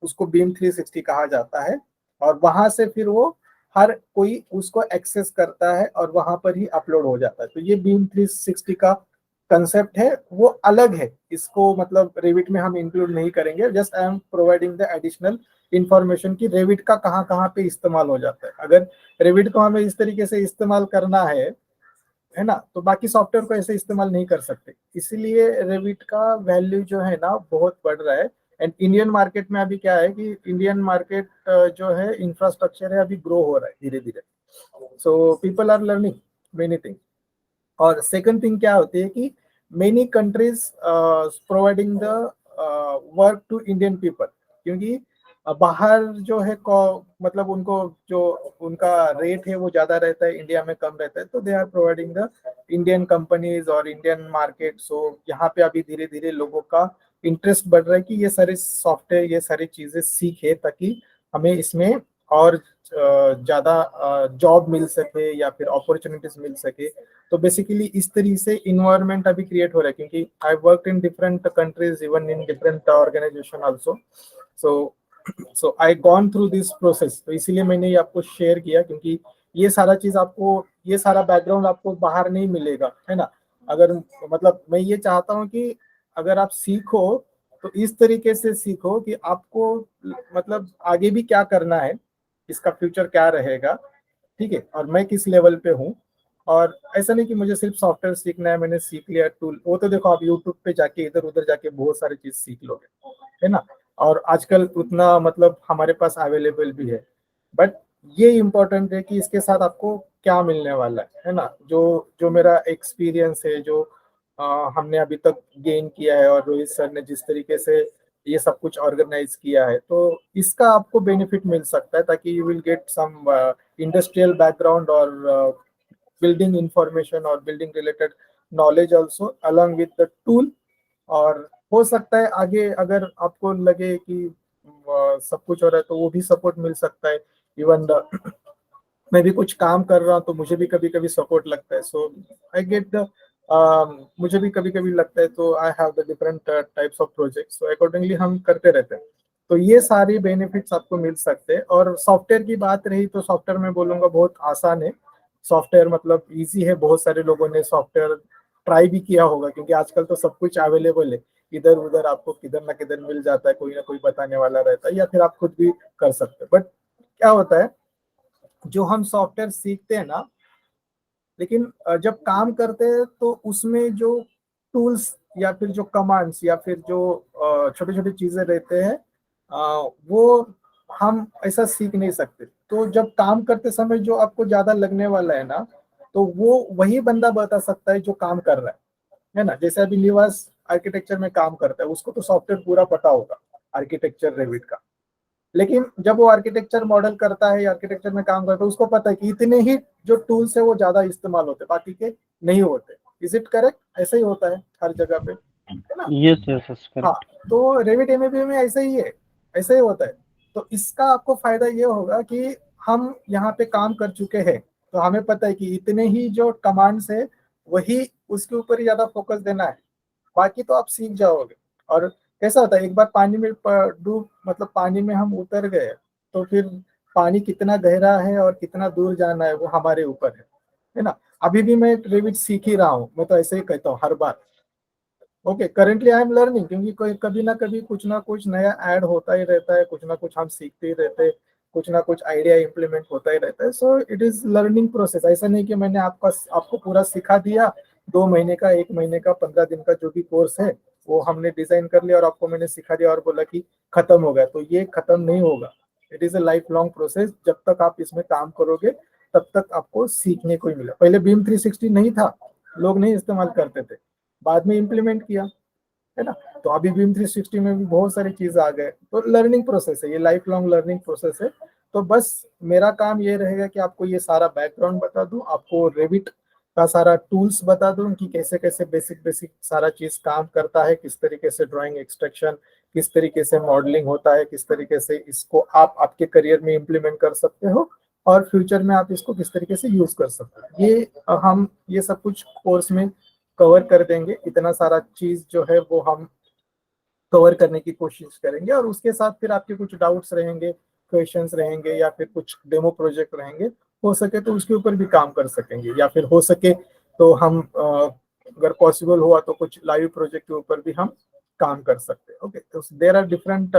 उसको बीम 360 कहा जाता है, और वहां से फिर वो हर कोई उसको एक्सेस करता है और वहां पर ही अपलोड हो जाता है। तो ये बीम 360 का कंसेप्ट है, वो अलग है, इसको मतलब रेविट में हम इंक्लूड नहीं करेंगे, just I am providing the additional information कि रेविट का कहाँ कहाँ पे इस्तेमाल हो जाता है। अगर रेविट को हमें इस तरीके से इस्तेमाल करना है ना, तो बाकी सॉफ्टवेयर को ऐसे इस्तेमाल नहीं कर सकते, इसीलिए रेविट का वैल्यू जो है ना बहुत बढ़ रहा है। एंड इंडियन मार्केट में अभी क्या है कि इंडियन मार्केट जो है इंफ्रास्ट्रक्चर है अभी ग्रो हो रहा है धीरे धीरे, so people are learning many thing. और सेकंड थिंग क्या होती है कि many countries providing the work to Indian people, क्योंकि बाहर जो है मतलब उनको जो उनका रेट है वो ज्यादा रहता है, इंडिया में कम रहता है, तो they are providing the Indian companies और इंडियन मार्केट। सो यहाँ पे अभी धीरे धीरे लोगों का इंटरेस्ट बढ़ रहा है कि ये सारे सॉफ्टवेयर, ये सारी चीजें सीखे ताकि हमें इसमें और ज्यादा जॉब मिल सके या फिर अपॉर्चुनिटीज मिल सके। तो बेसिकली इस तरीके से इन्वायरमेंट अभी क्रिएट हो रहा है, क्योंकि I work in different countries, even in different organisation also. So I gone through this process, तो इसीलिए मैंने ये आपको शेयर किया, क्योंकि ये सारा चीज आपको, ये सारा बैकग्राउंड आपको बाहर नहीं मिलेगा, है ना। अगर मतलब मैं ये चाहता हूँ कि अगर आप सीखो तो इस तरीके से सीखो कि आपको मतलब आगे भी क्या करना है, इसका फ्यूचर क्या रहेगा, ठीक है, और मैं किस लेवल पे हूँ। और ऐसा नहीं कि मुझे सिर्फ सॉफ्टवेयर सीखना है, मैंने सीख लिया टूल, वो तो देखो आप यूट्यूब पे जाके इधर उधर जाके बहुत सारी चीज सीख लोगे, है ना। और आजकल उतना मतलब हमारे पास अवेलेबल भी है, बट ये इम्पोर्टेंट है कि इसके साथ आपको क्या मिलने वाला है ना। जो जो मेरा एक्सपीरियंस है, जो हमने अभी तक गेन किया है, और रोहित सर ने जिस तरीके से ये सब कुछ ऑर्गेनाइज किया है, तो इसका आपको बेनिफिट मिल सकता है, ताकि you will get some industrial background और बिल्डिंग इंफॉर्मेशन और building related knowledge also along with the tool. और हो सकता है आगे अगर आपको लगे कि सब कुछ हो रहा है तो वो भी सपोर्ट मिल सकता है। इवन मैं भी कुछ काम कर रहा हूँ तो मुझे भी कभी कभी सपोर्ट लगता है, सो आई गेट द मुझे भी कभी कभी लगता है, तो I have the different types of project, so accordingly हम करते रहते हैं। तो ये सारी बेनिफिट्स आपको मिल सकते हैं। और सॉफ्टवेयर की बात रही तो सॉफ्टवेयर मैं बोलूंगा बहुत आसान है। सॉफ्टवेयर मतलब इजी है, बहुत सारे लोगों ने सॉफ्टवेयर ट्राई भी किया होगा, क्योंकि आजकल तो सब कुछ अवेलेबल है, इधर उधर आपको किधर ना किधर मिल जाता है, कोई ना कोई बताने वाला रहता है, या फिर आप खुद भी कर सकते हैं। बट क्या होता है, जो हम सॉफ्टवेयर सीखते हैं ना, लेकिन जब काम करते हैं तो उसमें जो टूल्स या फिर जो कमांड्स या फिर जो छोटे छोटे चीजें रहते हैं, वो हम ऐसा सीख नहीं सकते। तो जब काम करते समय जो आपको ज्यादा लगने वाला है ना, तो वो वही बंदा बता सकता है जो काम कर रहा है ना। जैसे अभी निवास आर्किटेक्चर में काम करता है, उसको तो सॉफ्टवेयर पूरा पता होगा आर्किटेक्चर रेविट का, लेकिन जब वो आर्किटेक्चर मॉडल करता है, आर्किटेक्चर में काम करता है, उसको पता है कि इतने ही जो टूल्स है वो ज्यादा इस्तेमाल होते हैं, बाकी के नहीं होते। Is it correct? ऐसा ही होता है हर जगह पे, है ना। Yes, yes, yes, हाँ, correct. तो रेविट एमएपी में ऐसा ही है, ऐसा ही होता है। तो इसका आपको फायदा ये होगा कि हम यहाँ पे काम कर चुके हैं, तो हमें पता है कि इतने ही जो कमांड्स है वही, उसके ऊपर ही ज्यादा फोकस देना है, बाकी तो आप सीख जाओगे। और कैसा होता है, एक बार पानी में डूब मतलब पानी में हम उतर गए, तो फिर पानी कितना गहरा है और कितना दूर जाना है वो हमारे ऊपर है ना। अभी भी मैं रेविट सीख ही रहा हूँ, मैं तो ऐसे ही कहता हूँ हर बार। Okay, currently I am learning, क्योंकि कोई कभी ना कुछ नया ऐड होता ही रहता है, कुछ ना कुछ हम सीखते ही रहते हैं, कुछ ना कुछ आइडिया इम्प्लीमेंट होता ही रहता है। So it is learning process. ऐसा नहीं कि मैंने आपको पूरा सिखा दिया, 2 महीने का, 1 महीने का, 15 दिन का जो भी कोर्स है वो हमने डिजाइन कर लिया और आपको मैंने सिखा दिया और बोला कि खत्म हो गया। तो ये खत्म नहीं होगा, it is a life long process. जब तक आप इसमें काम करोगे तब तक आपको सीखने को ही मिला। पहले बीम 360 नहीं था, लोग नहीं इस्तेमाल करते थे, बाद में इम्प्लीमेंट किया, है ना। तो अभी बीम 360 में भी बहुत सारी चीज आ गए। तो लर्निंग प्रोसेस है, ये लाइफ लॉन्ग लर्निंग प्रोसेस है। तो बस मेरा काम ये रहेगा कि आपको ये सारा बैकग्राउंड बता दूं, आपको रेविट का सारा टूल्स बता दूं कि कैसे कैसे बेसिक बेसिक सारा चीज काम करता है, किस तरीके से ड्राइंग एक्सट्रैक्शन, किस तरीके से मॉडलिंग होता है, किस तरीके से इसको आप आपके करियर में इम्प्लीमेंट कर सकते हो, और फ्यूचर में आप इसको किस तरीके से यूज कर सकते हो। ये हम ये सब कुछ कोर्स में कवर कर देंगे। इतना सारा चीज जो है वो हम कवर करने की कोशिश करेंगे, और उसके साथ फिर आपके कुछ डाउट्स रहेंगे, क्वेश्चंस रहेंगे, या फिर कुछ डेमो प्रोजेक्ट रहेंगे, हो सके तो उसके ऊपर भी काम कर सकेंगे, या फिर हो सके तो हम अगर पॉसिबल हुआ तो कुछ लाइव प्रोजेक्ट के ऊपर भी हम काम कर सकते हैं। ओके, तो देयर आर डिफरेंट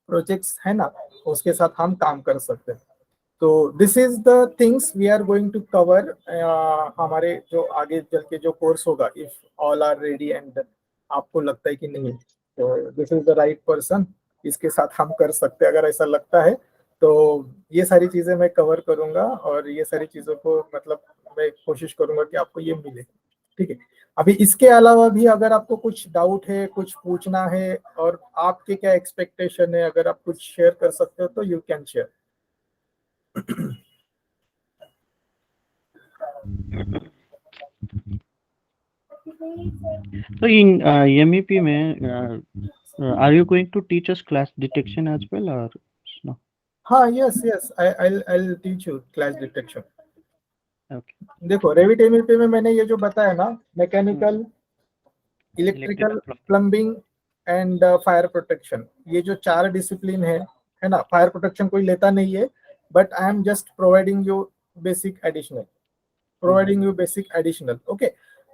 प्रोजेक्ट्स, है ना, उसके साथ हम काम कर सकते हैं। तो this is the things we are going to cover. हमारे जो आगे चल के जो कोर्स होगा, if all are ready and आपको लगता है कि नहीं, तो this is the right person, इसके साथ हम कर सकते हैं अगर ऐसा लगता है। तो ये सारी चीजें मैं कवर करूंगा, और ये सारी चीजों को मतलब मैं कोशिश करूंगा कि आपको ये मिले। ठीक है। अभी इसके अलावा भी अगर आपको कुछ डाउट है, कुछ पूछना है, और आपके क्या एक्सपेक्टेशन है, अगर आप कुछ शेयर कर सकते हो तो you can share. So in MEP में are you going to teach us clash detection as well or no? हाँ, yes yes, I'll teach you clash detection. Okay. देखो रेविट एमईपी में मैंने ये जो बताया ना, mechanical, electrical, plumbing and fire protection, ये जो 4 डिसिप्लिन है ना। फायर प्रोटेक्शन कोई लेता नहीं है, but I am just providing you basic additional, okay.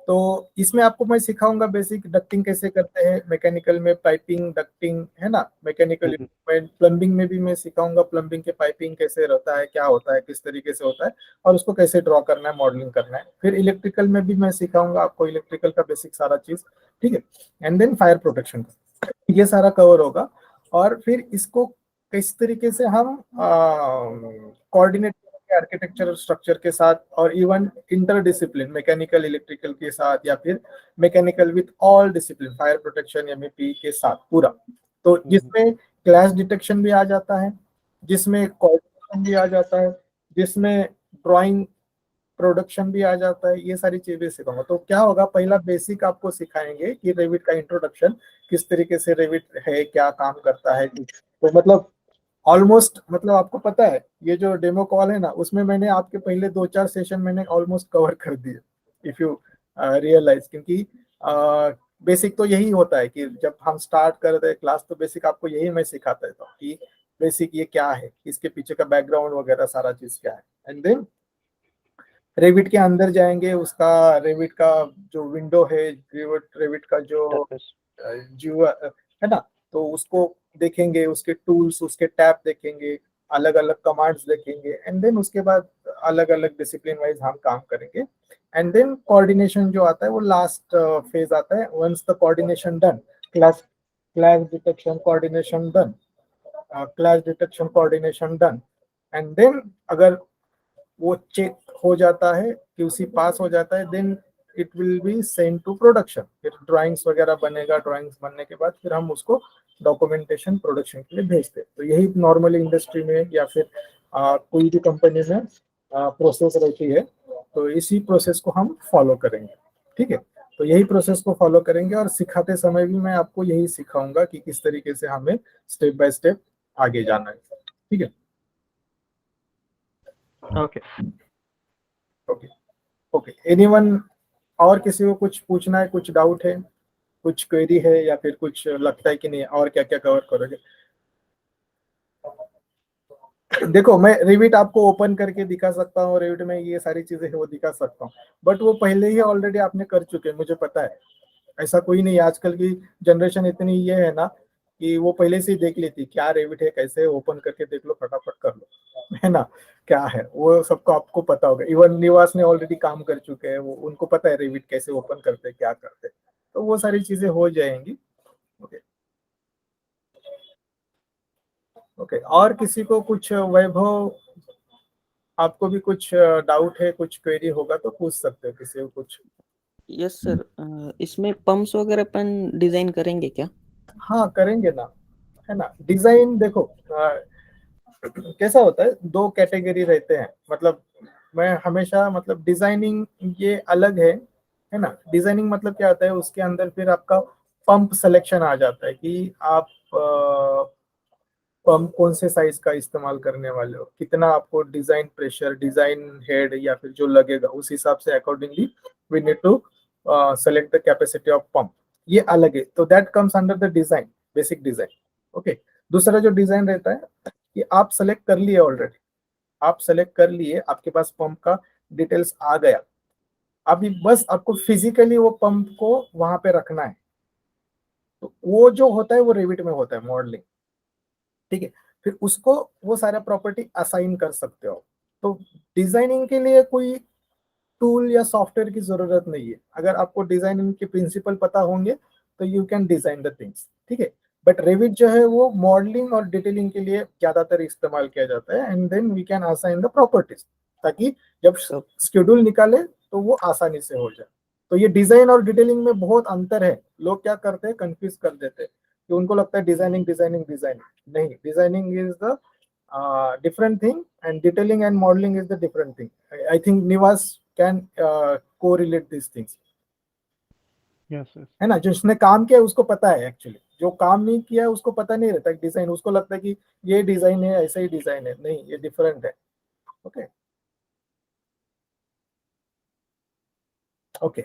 तो इसमें आपको मैं सिखाऊंगा बेसिक डक्टिंग कैसे करते हैं, मैकेनिकल में पाइपिंग, डक्टिंग, है ना। मैकेनिकल इक्विपमेंट, प्लम्बिंग में भी मैं सिखाऊंगा प्लम्बिंग के पाइपिंग कैसे रहता है, क्या होता है, किस तरीके से होता है, और उसको कैसे ड्रॉ करना है, मॉडलिंग करना है। फिर इलेक्ट्रिकल में भी मैं सिखाऊंगा आपको इलेक्ट्रिकल का बेसिक सारा चीज, ठीक है। एंड देन फायर प्रोटेक्शन, ये सारा कवर होगा। और फिर इसको किस तरीके से हम कोऑर्डिनेट आर्किटेक्चरल स्ट्रक्चर के साथ, और इवन इंटरडिसिप्लिन मैकेनिकल इलेक्ट्रिकल के साथ, या फिर mechanical with all discipline, fire protection MEP के साथ पूरा। तो जिसमें क्लैश डिटेक्शन भी आ जाता है, जिसमें कोऑर्डिनेशन भी आ जाता है, जिसमें ड्राइंग प्रोडक्शन भी आ जाता है, ये सारी चीजें सिखाऊंगा। तो क्या होगा, पहला बेसिक आपको सिखाएंगे कि रेविट का इंट्रोडक्शन, किस तरीके से रेविट है, क्या काम करता है। तो मतलब ऑलमोस्ट, मतलब आपको पता है ये जो डेमो कॉल है ना, उसमें मैंने आपके पहले 2-4 सेशन मैंने ऑलमोस्ट कवर कर दिए, इफ यू रियलाइज। क्योंकि बेसिक तो यही होता है कि जब हम स्टार्ट करते हैं क्लास, तो बेसिक आपको यही मैं सिखाता था कि बेसिक ये क्या है, इसके पीछे का बैकग्राउंड वगैरह सारा चीज क्या है। एंड देन रेविट के अंदर जाएंगे, उसका रेविट का जो विंडो है, रेविट का जो जो है ना, तो उसको देखेंगे, उसके टूल्स, उसके टैब देखेंगे, अलग अलग कमांड्स देखेंगे। एंड देन उसके बाद अलग अलग डिसिप्लिन वाइज हम काम करेंगे। एंड देन कोऑर्डिनेशन जो आता है वो लास्ट फेज आता है। Once the coordination done, clash detection coordination done, clash detection coordination done, and then अगर वो चेक हो जाता है, QC पास हो जाता है, then it will be send to production. फिर ड्राइंग्स वगैरह बनेगा, ड्राइंग्स बनने के बाद फिर हम उसको डॉक्यूमेंटेशन प्रोडक्शन के लिए भेजते हैं। तो यही नॉर्मल इंडस्ट्री में या फिर कोई भी कंपनी में प्रोसेस रहती है। तो इसी प्रोसेस को हम फॉलो करेंगे, ठीक है। तो यही प्रोसेस को फॉलो करेंगे, और सिखाते समय भी मैं आपको यही सिखाऊंगा कि किस तरीके से हमें स्टेप बाय स्टेप आगे जाना है, ठीक है। ओके ओके ओके, एनीवन, और किसी को कुछ पूछना है, कुछ डाउट है, कुछ क्वेरी है, या फिर कुछ लगता है कि नहीं और क्या क्या कवर करोगे। देखो मैं रिविट आपको ओपन करके दिखा सकता हूँ, रिविट में ये सारी चीजें है वो दिखा सकता हूँ, बट वो पहले ही ऑलरेडी आपने कर चुके हैं, मुझे पता है। ऐसा कोई नहीं, आजकल की जनरेशन इतनी ये है ना कि वो पहले से ही देख लेती क्या रेविट है, कैसे ओपन करके देख लो, फटाफट कर लो, है ना। क्या है वो सबको आपको पता होगा। इवन निवास ने ऑलरेडी काम कर चुके हैं, वो उनको पता है रेविट कैसे ओपन करते हैं, क्या करते हैं। तो वो सारी चीजें हो जाएंगी। ओके ओके, और किसी को कुछ, वैभव आपको भी कुछ डाउट है, कुछ क्वेरी होगा तो पूछ सकते हो किसी को कुछ। यस सर, इसमें पंप्स वगैरह अपन डिजाइन करेंगे क्या? हाँ करेंगे ना, है ना। डिजाइन देखो कैसा होता है, 2 कैटेगरी रहते हैं। मतलब मैं हमेशा, मतलब डिजाइनिंग ये अलग है ना। डिजाइनिंग मतलब क्या होता है, उसके अंदर फिर आपका पंप सिलेक्शन आ जाता है कि आप पंप कौन से साइज का इस्तेमाल करने वाले हो, कितना आपको डिजाइन प्रेशर, डिजाइन हेड या फिर जो लगेगा, उस हिसाब से accordingly we need to select the capacity of pump. ये अलग है, तो that comes under the design, basic design, okay. दूसरा जो डिजाइन रहता है कि आप सेलेक्ट कर लिए ऑलरेडी, आप सेलेक्ट कर लिए, आपके पास पंप का डिटेल्स आ गया, अभी बस आपको फिजिकली वो पंप को वहां पे रखना है। तो वो जो होता है वो रेविट में होता है, मॉडलिंग, ठीक है। फिर उसको वो सारा प्रॉपर्टी असाइन कर सकते हो। तो डिजाइनिंग के लिए कोई टूल या सॉफ्टवेयर की जरूरत नहीं है। अगर आपको डिजाइनिंग के प्रिंसिपल पता होंगे तो you can design the things, ठीक है। बट रेविट जो है वो मॉडलिंग और डिटेलिंग के लिए ज्यादातर इस्तेमाल किया जाता है। And then we can assign the properties, ताकि जब शेड्यूल निकाले तो वो आसानी से हो जाए। तो ये डिजाइन और डिटेलिंग में बहुत अंतर है। लोग क्या करते हैं, कंफ्यूज कर देते हैं कि उनको लगता है डिजाइनिंग डिजाइनिंग डिजाइनिंग। नहीं, designing is the different thing and detailing and modeling is the different thing. I think Nivas can correlate these things. Yes, yes. है ना, जिसने काम किया है उसको पता है, एक्चुअली जो काम नहीं किया है उसको पता नहीं रहता डिजाइन, उसको लगता है कि ये डिजाइन है, ऐसा ही डिजाइन है, नहीं ये डिफरेंट है। ओके ओके,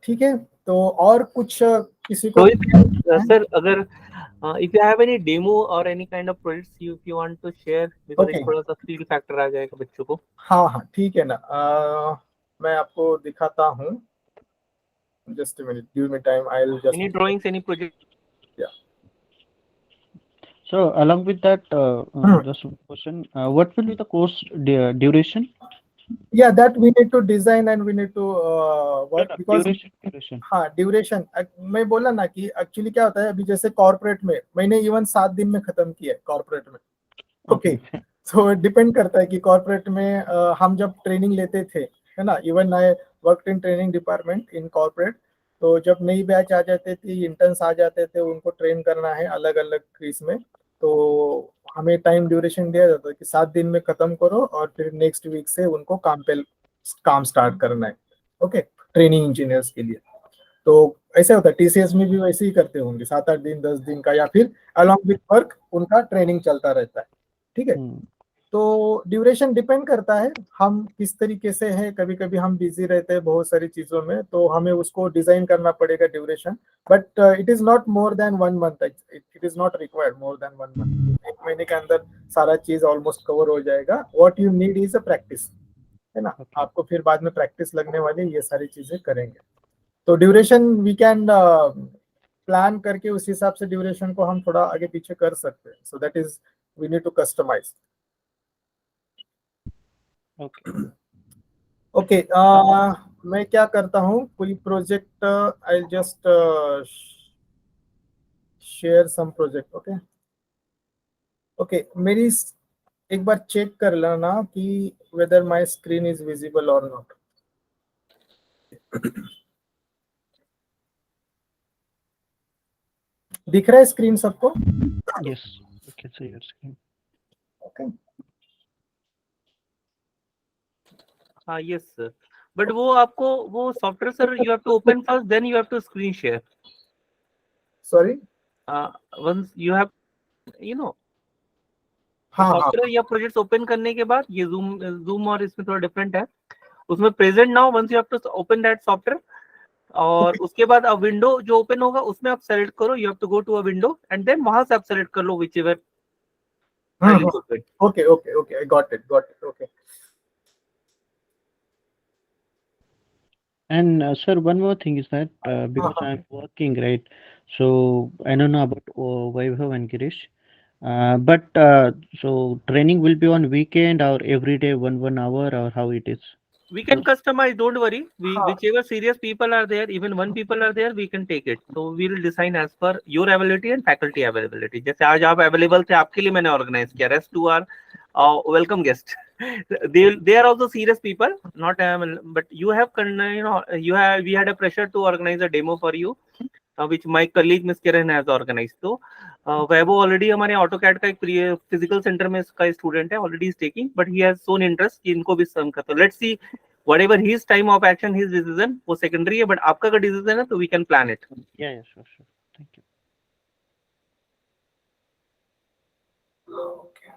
ठीक है। तो और कुछ किसी को सर अगर if you have any demo or any kind of projects you if you want to share, because Okay. एक थोड़ा सा फील फैक्टर आ जाएगा बच्चों को। हाँ हाँ ठीक है ना, मैं आपको दिखाता हूँ। Just minute, give me time, I will Any just, drawings, any project? So along with that, Hmm. just one question, what will be the course duration? Yeah, that we need to design and we need to work because Duration. हाँ duration, मैं बोला ना कि actually क्या होता है, अभी जैसे कॉर्पोरेट में मैंने इवन 7 दिन में खत्म किया है कॉर्पोरेट में। ओके, सो डिपेंड करता है कि कॉर्पोरेट में हम जब ट्रेनिंग लेते थे, है ना, even I work in training department in corporate. तो जब नई बैच आ जाते थे, इंटर्न्स आ जाते थे, उनको ट्रेन करना है अलग अलग क्रीज में, तो हमें टाइम ड्यूरेशन दिया जाता है कि 7 दिन में खत्म करो और फिर नेक्स्ट वीक से उनको काम स्टार्ट करना है। ओके, ट्रेनिंग इंजीनियर्स के लिए। तो ऐसे होता है, टीसीएस में भी वैसे ही करते होंगे, 7-8 दिन 10 दिन का, या फिर अलॉन्ग विथ वर्क उनका ट्रेनिंग चलता रहता है। ठीक है, तो ड्यूरेशन डिपेंड करता है हम किस तरीके से है। कभी कभी हम बिजी रहते हैं बहुत सारी चीजों में, तो हमें उसको डिजाइन करना पड़ेगा duration, but it is not more than 1 month, it is not required more than 1 month. 1 महीने के अंदर सारा चीज ऑलमोस्ट कवर हो जाएगा। What you need is a practice, है ना। Okay. आपको फिर बाद में प्रैक्टिस लगने वाली, ये सारी चीजें करेंगे। तो ड्यूरेशन वी कैन प्लान करके उस हिसाब से ड्यूरेशन को हम थोड़ा आगे पीछे कर सकते हैं। So that is we need to customise. Okay. Okay, मैं क्या करता हूँ, कोई project I just share some project. Okay okay, मेरी एक बार चेक कर लेना कि whether my screen is visible और नॉट। दिख रहा है स्क्रीन सबको? Yes, you can see your screen. Okay, हाँ यस सर, बट वो आपको वो software sir you have to open first then you have to screen share. Sorry, once you have you know हाँ हाँ सॉफ्टवेयर या projects open करने के बाद, ये जूम जूम और इसमें थोड़ा डिफरेंट है, उसमें present now once you have to open that software, और उसके बाद अब विंडो जो ओपन होगा उसमें आप सेलेक्ट करो, you have to go to a window and then वहां से आप सेलेक्ट कर लो whichever file is open. Okay okay okay, I got it okay. And sir, one more thing is that because I'm working, right? So I don't know about Vaibhav and Girish. But so training will be on weekend or every day, one hour, or how it is? We can customize, don't worry. We हाँ. whichever serious people are there, even one people are there, we can take it. So we will design as per your availability and faculty availability. जैसे आज आप available थे, आपके लिए मैंने organize किया. Rest two are welcome guest. They are also serious people, not but you have we had a pressure to organize a demo for you, which my colleague Miss Kiran has organized. तो वैभव already हमारे AutoCAD का एक physical centre में इसका student है, already is taking, but he has shown interest कि इनको भी सर्व करता है। Let's see whatever his time of action, his decision, वो सेकेंडरी है, बट आपका अगर डिसीजन है तो we can plan it. Yeah, sure. Thank you. Okay.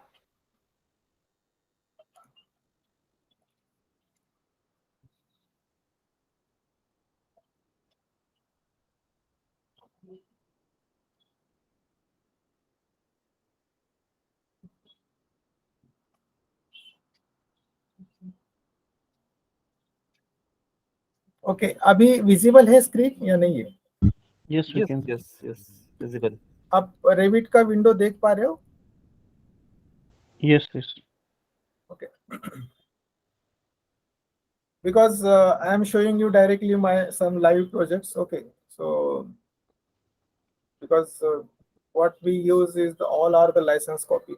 Okay, अभी विजिबल है स्क्रीन या नहीं है? Yes, we yes can. Yes yes visible. आप रेविट का विंडो देख पा रहे हो? Yes. Okay. Because I am showing you directly my some live projects. Okay, so because what we use is all are the license copy.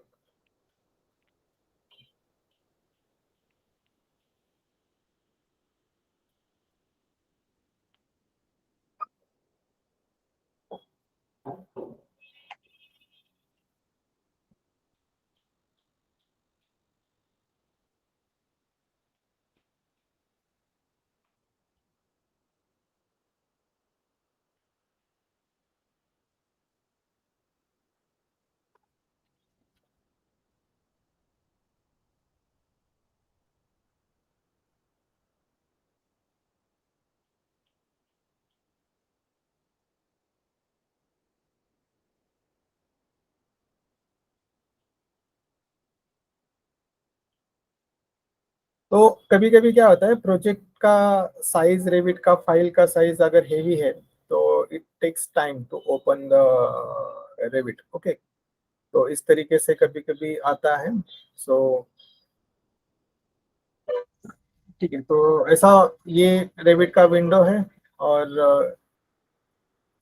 तो कभी कभी क्या होता है, प्रोजेक्ट का साइज, रेविट का फाइल का साइज अगर हेवी है तो it takes time to open the Revit. Okay, तो इस तरीके से कभी कभी आता है। सो ठीक है, तो ऐसा ये रेविट का विंडो है। और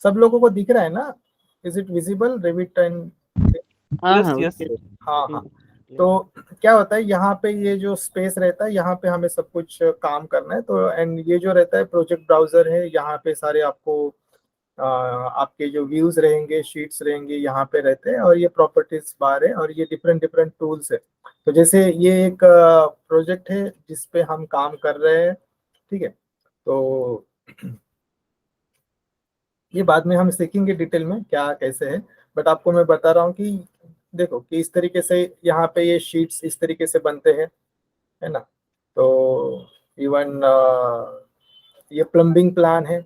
सब लोगों को दिख रहा है ना? Is it visible Revit and? हाँ यस हाँ यस okay. हाँ हाँ। तो क्या होता है, यहाँ पे ये जो स्पेस रहता है, यहाँ पे हमें सब कुछ काम करना है। तो एंड ये जो रहता है प्रोजेक्ट ब्राउजर है, यहाँ पे सारे आपको आपके जो व्यूज रहेंगे, शीट्स रहेंगे, यहाँ पे रहते हैं। और ये प्रॉपर्टीज बार है, और ये डिफरेंट डिफरेंट टूल्स है। तो जैसे ये एक प्रोजेक्ट है जिस पे हम काम कर रहे हैं, ठीक है। तो ये बाद में हम सीखेंगे डिटेल में क्या कैसे है, बट आपको मैं बता रहा हूँ कि देखो कि इस तरीके से यहाँ पे ये शीट्स इस तरीके से बनते हैं, है ना। तो इवन ये प्लम्बिंग प्लान है,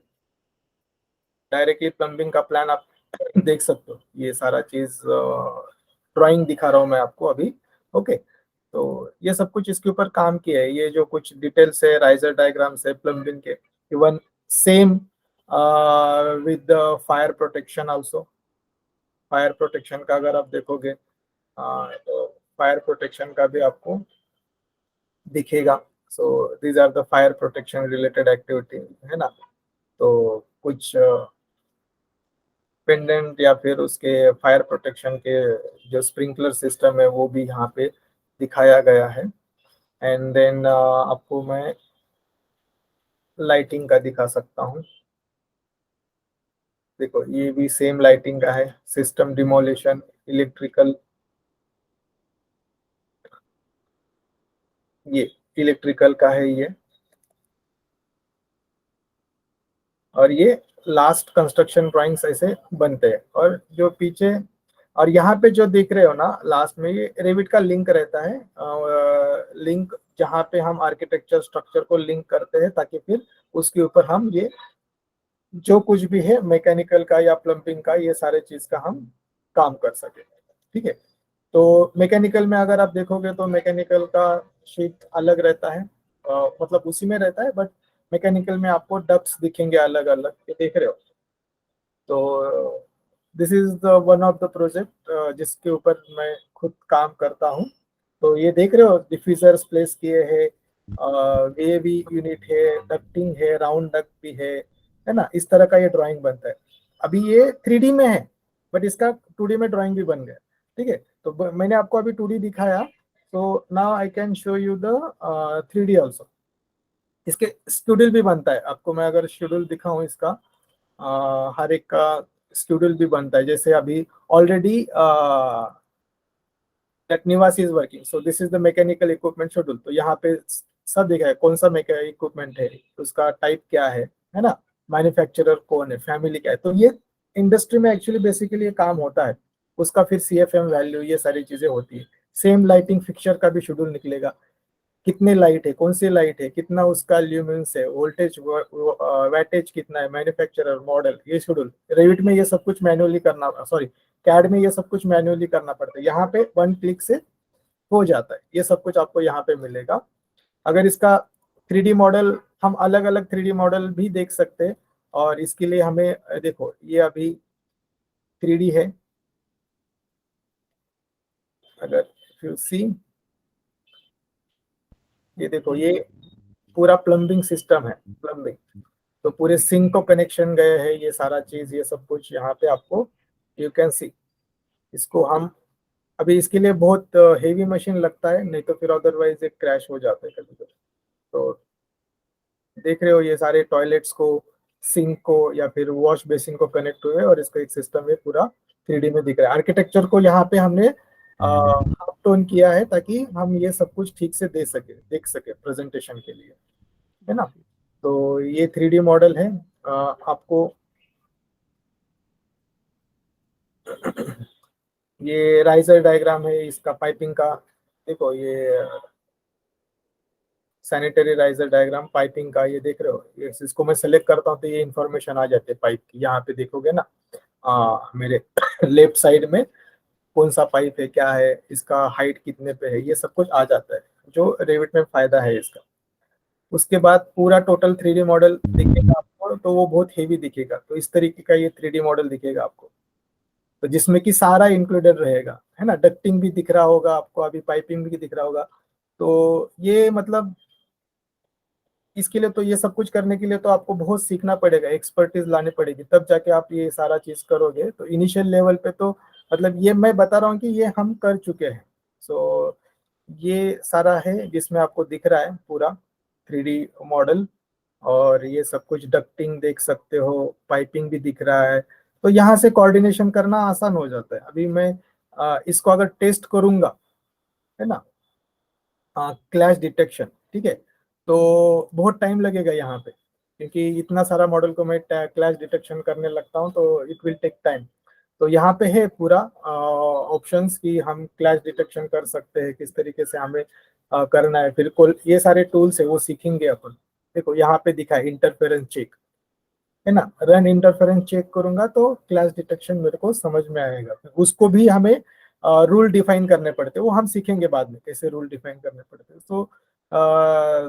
डायरेक्टली प्लम्बिंग का प्लान आप देख सकते हो। ये सारा चीज ड्राइंग दिखा रहा हूँ मैं आपको अभी। ओके, तो ये सब कुछ इसके ऊपर काम किया है। ये जो कुछ डिटेल्स है, राइजर डायग्राम्स है प्लम्बिंग के, even same with fire protection also. Fire protection का अगर आप देखोगे तो फायर प्रोटेक्शन का भी आपको दिखेगा। So these are the fire protection related activity, है ना। तो कुछ पेंडेंट या फिर उसके फायर प्रोटेक्शन के जो स्प्रिंकलर सिस्टम है वो भी यहाँ पे दिखाया गया है। एंड देन आपको मैं लाइटिंग का दिखा सकता हूँ। देखो ये भी सेम लाइटिंग का है, सिस्टम डिमोलिशन, इलेक्ट्रिकल, ये इलेक्ट्रिकल का है ये। और ये लास्ट कंस्ट्रक्शन ड्राइंग्स ऐसे बनते हैं। और जो पीछे और यहाँ पे जो देख रहे हो ना लास्ट में, ये रेविट का लिंक रहता है। लिंक जहाँ पे हम आर्किटेक्चर स्ट्रक्चर को लिंक करते हैं, ताकि फिर उसके ऊपर हम ये जो कुछ भी है मैकेनिकल का या प्लम्बिंग का, ये सारे चीज का हम काम कर सके। ठीक है, तो मैकेनिकल में अगर आप देखोगे तो मैकेनिकल का शीट अलग रहता है, मतलब उसी में रहता है, बट मैकेनिकल में आपको डक्ट्स दिखेंगे अलग अलग, ये देख रहे हो। तो this is the one of the project जिसके ऊपर मैं खुद काम करता हूँ। तो ये देख रहे हो, डिफ्यूजर्स प्लेस किए हैं, वीएवी यूनिट है, डक्टिंग है, राउंड डक्ट भी है ना। इस तरह का ये ड्राइंग बनता है। अभी ये 3D में है, बट इसका 2D में ड्राइंग भी बन गया। ठीक है, तो मैंने आपको अभी 2D दिखाया, तो now I can show you the 3D also. इसके शेड्यूल भी बनता है। आपको मैं अगर शेड्यूल दिखाऊं इसका, हर एक का शेड्यूल भी बनता है। जैसे अभी already that Nivas is working, so this is the mechanical equipment schedule। तो यहाँ पे सब दिखा है कौन सा मैकेनिकल इक्विपमेंट है, उसका टाइप क्या है ना, मैन्युफैक्चरर कौन है, फैमिली क्या है। तो ये इंडस्ट्री में एक्चुअली बेसिकली ये काम होता है। उसका फिर CFM वैल्यू, ये सारी चीजें होती है। सेम लाइटिंग फिक्चर का भी शेड्यूल निकलेगा, कितने लाइट है, कौन सी लाइट है, कितना उसका ल्यूमेंस है, वोल्टेज वैटेज कितना है, मैन्युफैक्चरर मॉडल, ये शेड्यूल। रेविट में ये सब कुछ मैन्युअली करना, सॉरी कैड में ये सब कुछ मैन्युअली करना पड़ता है। यहाँ पे 1 क्लिक से हो जाता है, ये सब कुछ आपको यहाँ पे मिलेगा। अगर इसका 3D मॉडल, हम अलग अलग 3D मॉडल भी देख सकते हैं। और इसके लिए हमें देखो ये अभी 3D है। अगर यू सी, ये देखो ये पूरा प्लम्बिंग सिस्टम है, प्लम्बिंग। तो पूरे सिंक को कनेक्शन गए हैं, ये सारा चीज, ये सब कुछ यहाँ पे आपको यू कैन सी। इसको हम अभी इसके लिए बहुत हेवी मशीन लगता है, नहीं तो फिर अदरवाइज एक क्रैश हो जाता है कभी कभी। तो देख रहे हो ये सारे टॉयलेट्स को, सिंक को या फिर वॉश बेसिन को कनेक्ट हुए, और इसका एक सिस्टम है पूरा 3D में दिख रहा है। आर्किटेक्चर को यहाँ पे हमने हाफ टोन किया है, ताकि हम ये सब कुछ ठीक से देख सके प्रेजेंटेशन के लिए, है ना। तो ये 3D मॉडल है। आपको ये राइजर डायग्राम है इसका पाइपिंग का। देखो ये सैनिटरी राइजर डायग्राम पाइपिंग का, ये देख रहे हो। ये इसको मैं सेलेक्ट करता हूँ तो ये इंफॉर्मेशन आ जाती है पाइप की। यहाँ पे देखोगे ना, मेरे लेफ्ट साइड में कौन सा पाइप है, क्या है, इसका हाइट कितने पे है, ये सब कुछ आ जाता है। जो रेविट में फायदा है इसका। उसके बाद पूरा टोटल 3D मॉडल दिखेगा आपको, तो वो बहुत हेवी दिखेगा। तो इस तरीके का ये 3D मॉडल दिखेगा आपको, तो जिसमें कि सारा इंक्लूडेड रहेगा, है ना। डक्टिंग भी दिख रहा होगा आपको, अभी पाइपिंग भी दिख रहा होगा। तो ये मतलब इसके लिए तो, ये सब कुछ करने के लिए तो आपको बहुत सीखना पड़ेगा, एक्सपर्टीज लानी पड़ेगी, तब जाके आप ये सारा चीज करोगे। तो इनिशियल लेवल पे तो मतलब ये मैं बता रहा हूँ कि ये हम कर चुके हैं। सो ये सारा है जिसमें आपको दिख रहा है पूरा 3D मॉडल, और ये सब कुछ डक्टिंग देख सकते हो, पाइपिंग भी दिख रहा है। तो यहाँ से कोऑर्डिनेशन करना आसान हो जाता है। अभी मैं इसको अगर टेस्ट करूंगा, है ना, क्लैश डिटेक्शन, ठीक है, तो बहुत टाइम लगेगा यहाँ पे, क्योंकि इतना सारा मॉडल को मैं क्लैश डिटेक्शन करने लगता हूँ तो इट विल टेक टाइम। तो यहाँ पे है पूरा ऑप्शंस कि हम क्लैश डिटेक्शन कर सकते हैं, किस तरीके से हमें करना है। फिर ये सारे टूल्स है वो सीखेंगे अपन। देखो यहाँ पे दिखा है इंटरफेरेंस चेक, है ना। रन इंटरफेरेंस चेक करूंगा तो क्लैश डिटेक्शन मेरे को समझ में आएगा। उसको भी हमें रूल डिफाइन करने पड़ते हैं, वो हम सीखेंगे बाद में कैसे रूल डिफाइन करने पड़ते हैं। So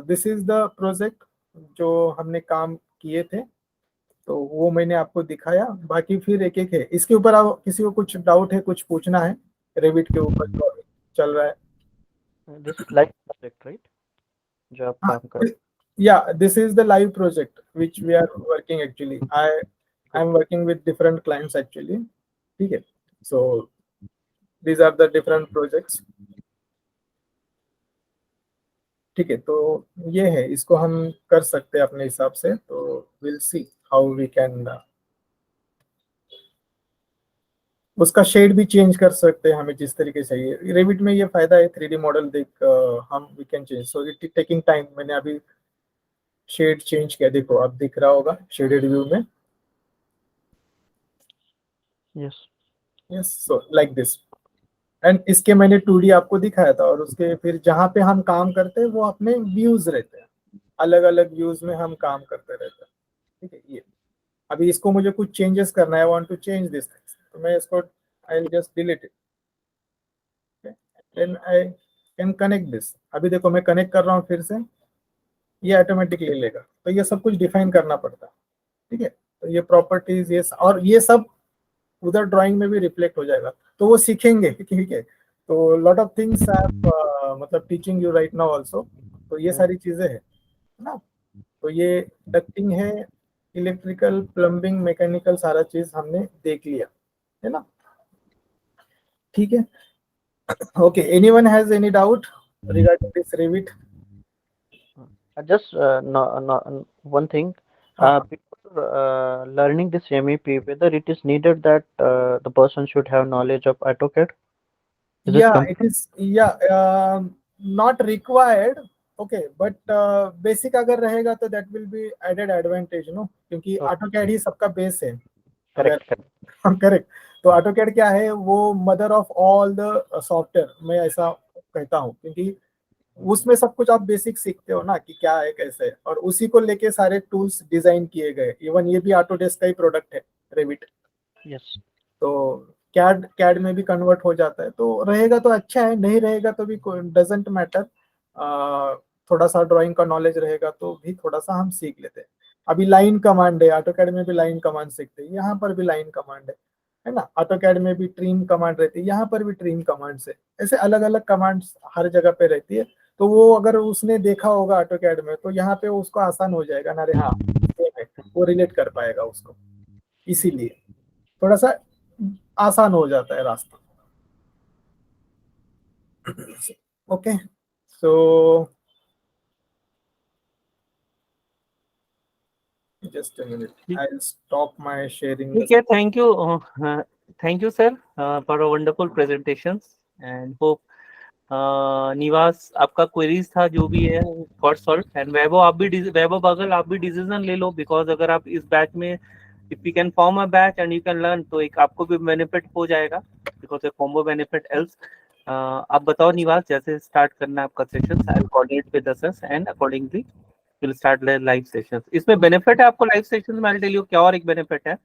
this is the project जो हमने काम किए थे, तो वो मैंने आपको दिखाया। बाकी फिर एक एक है इसके ऊपर। आप किसी को कुछ डाउट है, कुछ पूछना है रेविट के ऊपर जो चल रहा है? This live project, right? जो आप काम कर Yeah, this is the live project which we are working actually. I'm working with different clients actually. ठीक है, so these are the different projects. ठीक है, तो ये है, इसको हम कर सकते हैं अपने हिसाब से। तो we'll see how we can उसका शेड भी चेंज कर सकते हैं हमें जिस तरीके से चाहिए। रेविट में ये फायदा है, 3D मॉडल देख हम we can change. So it taking time. मैंने अभी शेड चेंज किया, देखो अब दिख रहा होगा शेडेड व्यू में। Yes. Yes, so like this. And इसके मैंने 2D आपको दिखाया था, और उसके फिर जहाँ पे हम काम करते हैं वो अपने व्यूज रहते हैं, अलग अलग व्यूज में हम काम करते रहते हैं। ठीक है, ये अभी इसको मुझे कुछ चेंजेस करना है, I want to change this, तो मैं इसको I will just delete it, then I can connect this. अभी देखो मैं कनेक्ट कर रहा हूँ फिर से, ये ऑटोमेटिक ले लेगा। तो ये सब कुछ डिफाइन करना पड़ता है। ठीक है, तो ये प्रॉपर्टीज ये और ये सब उधर ड्राइंग में भी रिफ्लेक्ट हो जाएगा, तो वो सीखेंगे। ठीक है, तो लॉट ऑफ थिंग्स आई मतलब teaching you right now also. तो ये सारी चीजें है ना। तो ये डक्टिंग है, इलेक्ट्रिकल, प्लम्बिंग, मैकेनिकल, सारा चीज हमने देख लिया, है ना। ठीक है, okay, anyone has any doubt regarding this Revit? Just one thing. Before learning this MEP, whether it is needed that the person should have knowledge of AutoCAD? It is, not required. Okay, but basic अगर रहेगा तो that will be added advantage, no? क्योंकि AutoCAD ही सबका base है। Correct. Correct. तो AutoCAD क्या है, वो mother of all the software, मैं ऐसा कहता हूँ, क्योंकि उसमें सब कुछ आप बेसिक सीखते हो ना कि क्या है कैसे है, और उसी को लेके सारे टूल्स डिजाइन किए गए। इवन ये भी ऑटोडेस्क का ही प्रोडक्ट है, रेविट। Yes. तो कैड में भी कन्वर्ट हो जाता है। तो रहेगा तो अच्छा है, नहीं रहेगा तो भी डजेंट मैटर। थोड़ा सा ड्राइंग का नॉलेज रहेगा तो भी थोड़ा सा हम सीख लेते हैं। अभी लाइन कमांड है, ऑटोकैड में भी लाइन कमांड सीखते हैं, यहाँ पर भी लाइन कमांड है ना। ऑटोकैड में भी ट्रिम कमांड रहती है, यहाँ पर भी ट्रिम कमांड है। ऐसे अलग अलग कमांड्स हर जगह पे रहती है। तो वो अगर उसने देखा होगा ऑटोकैड में, तो यहाँ पे उसको आसान हो जाएगा ना, अरे हाँ वो रिलेट कर पाएगा उसको, इसीलिए थोड़ा सा आसान हो जाता है रास्ता। Okay, so just a minute, I'll stop my sharing. ठीक है, thank you sir for a wonderful presentations and hope निवास आपका क्वेरीज था जो भी है गॉट सॉल्व। एंड वैभव बागल आप भी डिसीजन ले लो, बिकॉज अगर आप इस बैच में if you can form a batch and you can learn, तो एक आपको भी बेनिफिट हो जाएगा, because A combo benefit else. आप बताओ निवास, जैसे स्टार्ट करना है आपका session, I will coordinate with us and accordingly will start live sessions. इसमें बेनिफिट है आपको लाइव सेशंस में, आई टेल यू क्या और एक बेनिफिट है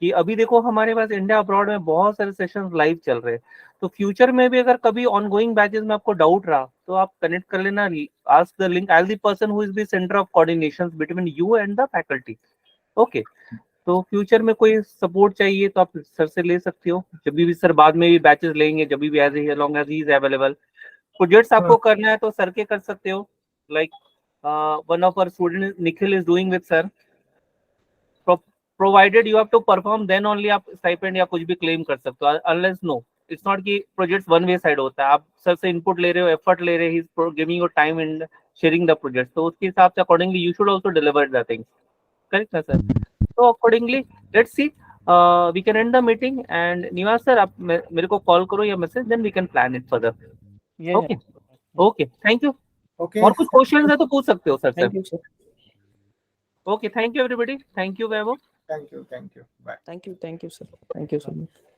कि अभी देखो हमारे पास इंडिया अब्रॉड में बहुत सारे सेशंस लाइव चल रहे हैं, तो फ्यूचर में भी अगर कभी ऑनगोइंग बैचेस में आपको डाउट रहा तो आप कनेक्ट कर लेना, ask the link, I am the person who is the centre of coordination between you and the faculty. Okay, तो फ्यूचर में कोई सपोर्ट चाहिए तो आप सर से ले सकते हो, जब भी सर बाद में भी बैचेस लेंगे, जब भी as long as he is available. Projects आपको करना है तो सर के कर सकते हो, like one of our student Nikhil is doing with sir, provided you have to perform then only आप स्टाइपेंड या कुछ भी क्लेम कर सकते हो, अनलेस नो, इट्स नॉट कि प्रोजेक्ट्स वन वे साइड होता है, आप सर से इनपुट ले रहे हो, एफर्ट ले रहे हो, he is giving your time in sharing the project, तो उसके हिसाब से accordingly you should also deliver the things, correct ना सर? तो accordingly let's see, we can end the meeting and Nivas sir आप मेरे को कॉल करो या message, then we can plan it further. Yeah. Okay okay, thank you. Okay. और कुछ question है तो पूछ सकते हो सर से। Thank you, sir. Okay, thank you everybody, thank you Vaibhav. Thank you. Bye. Thank you, sir. Thank you so much.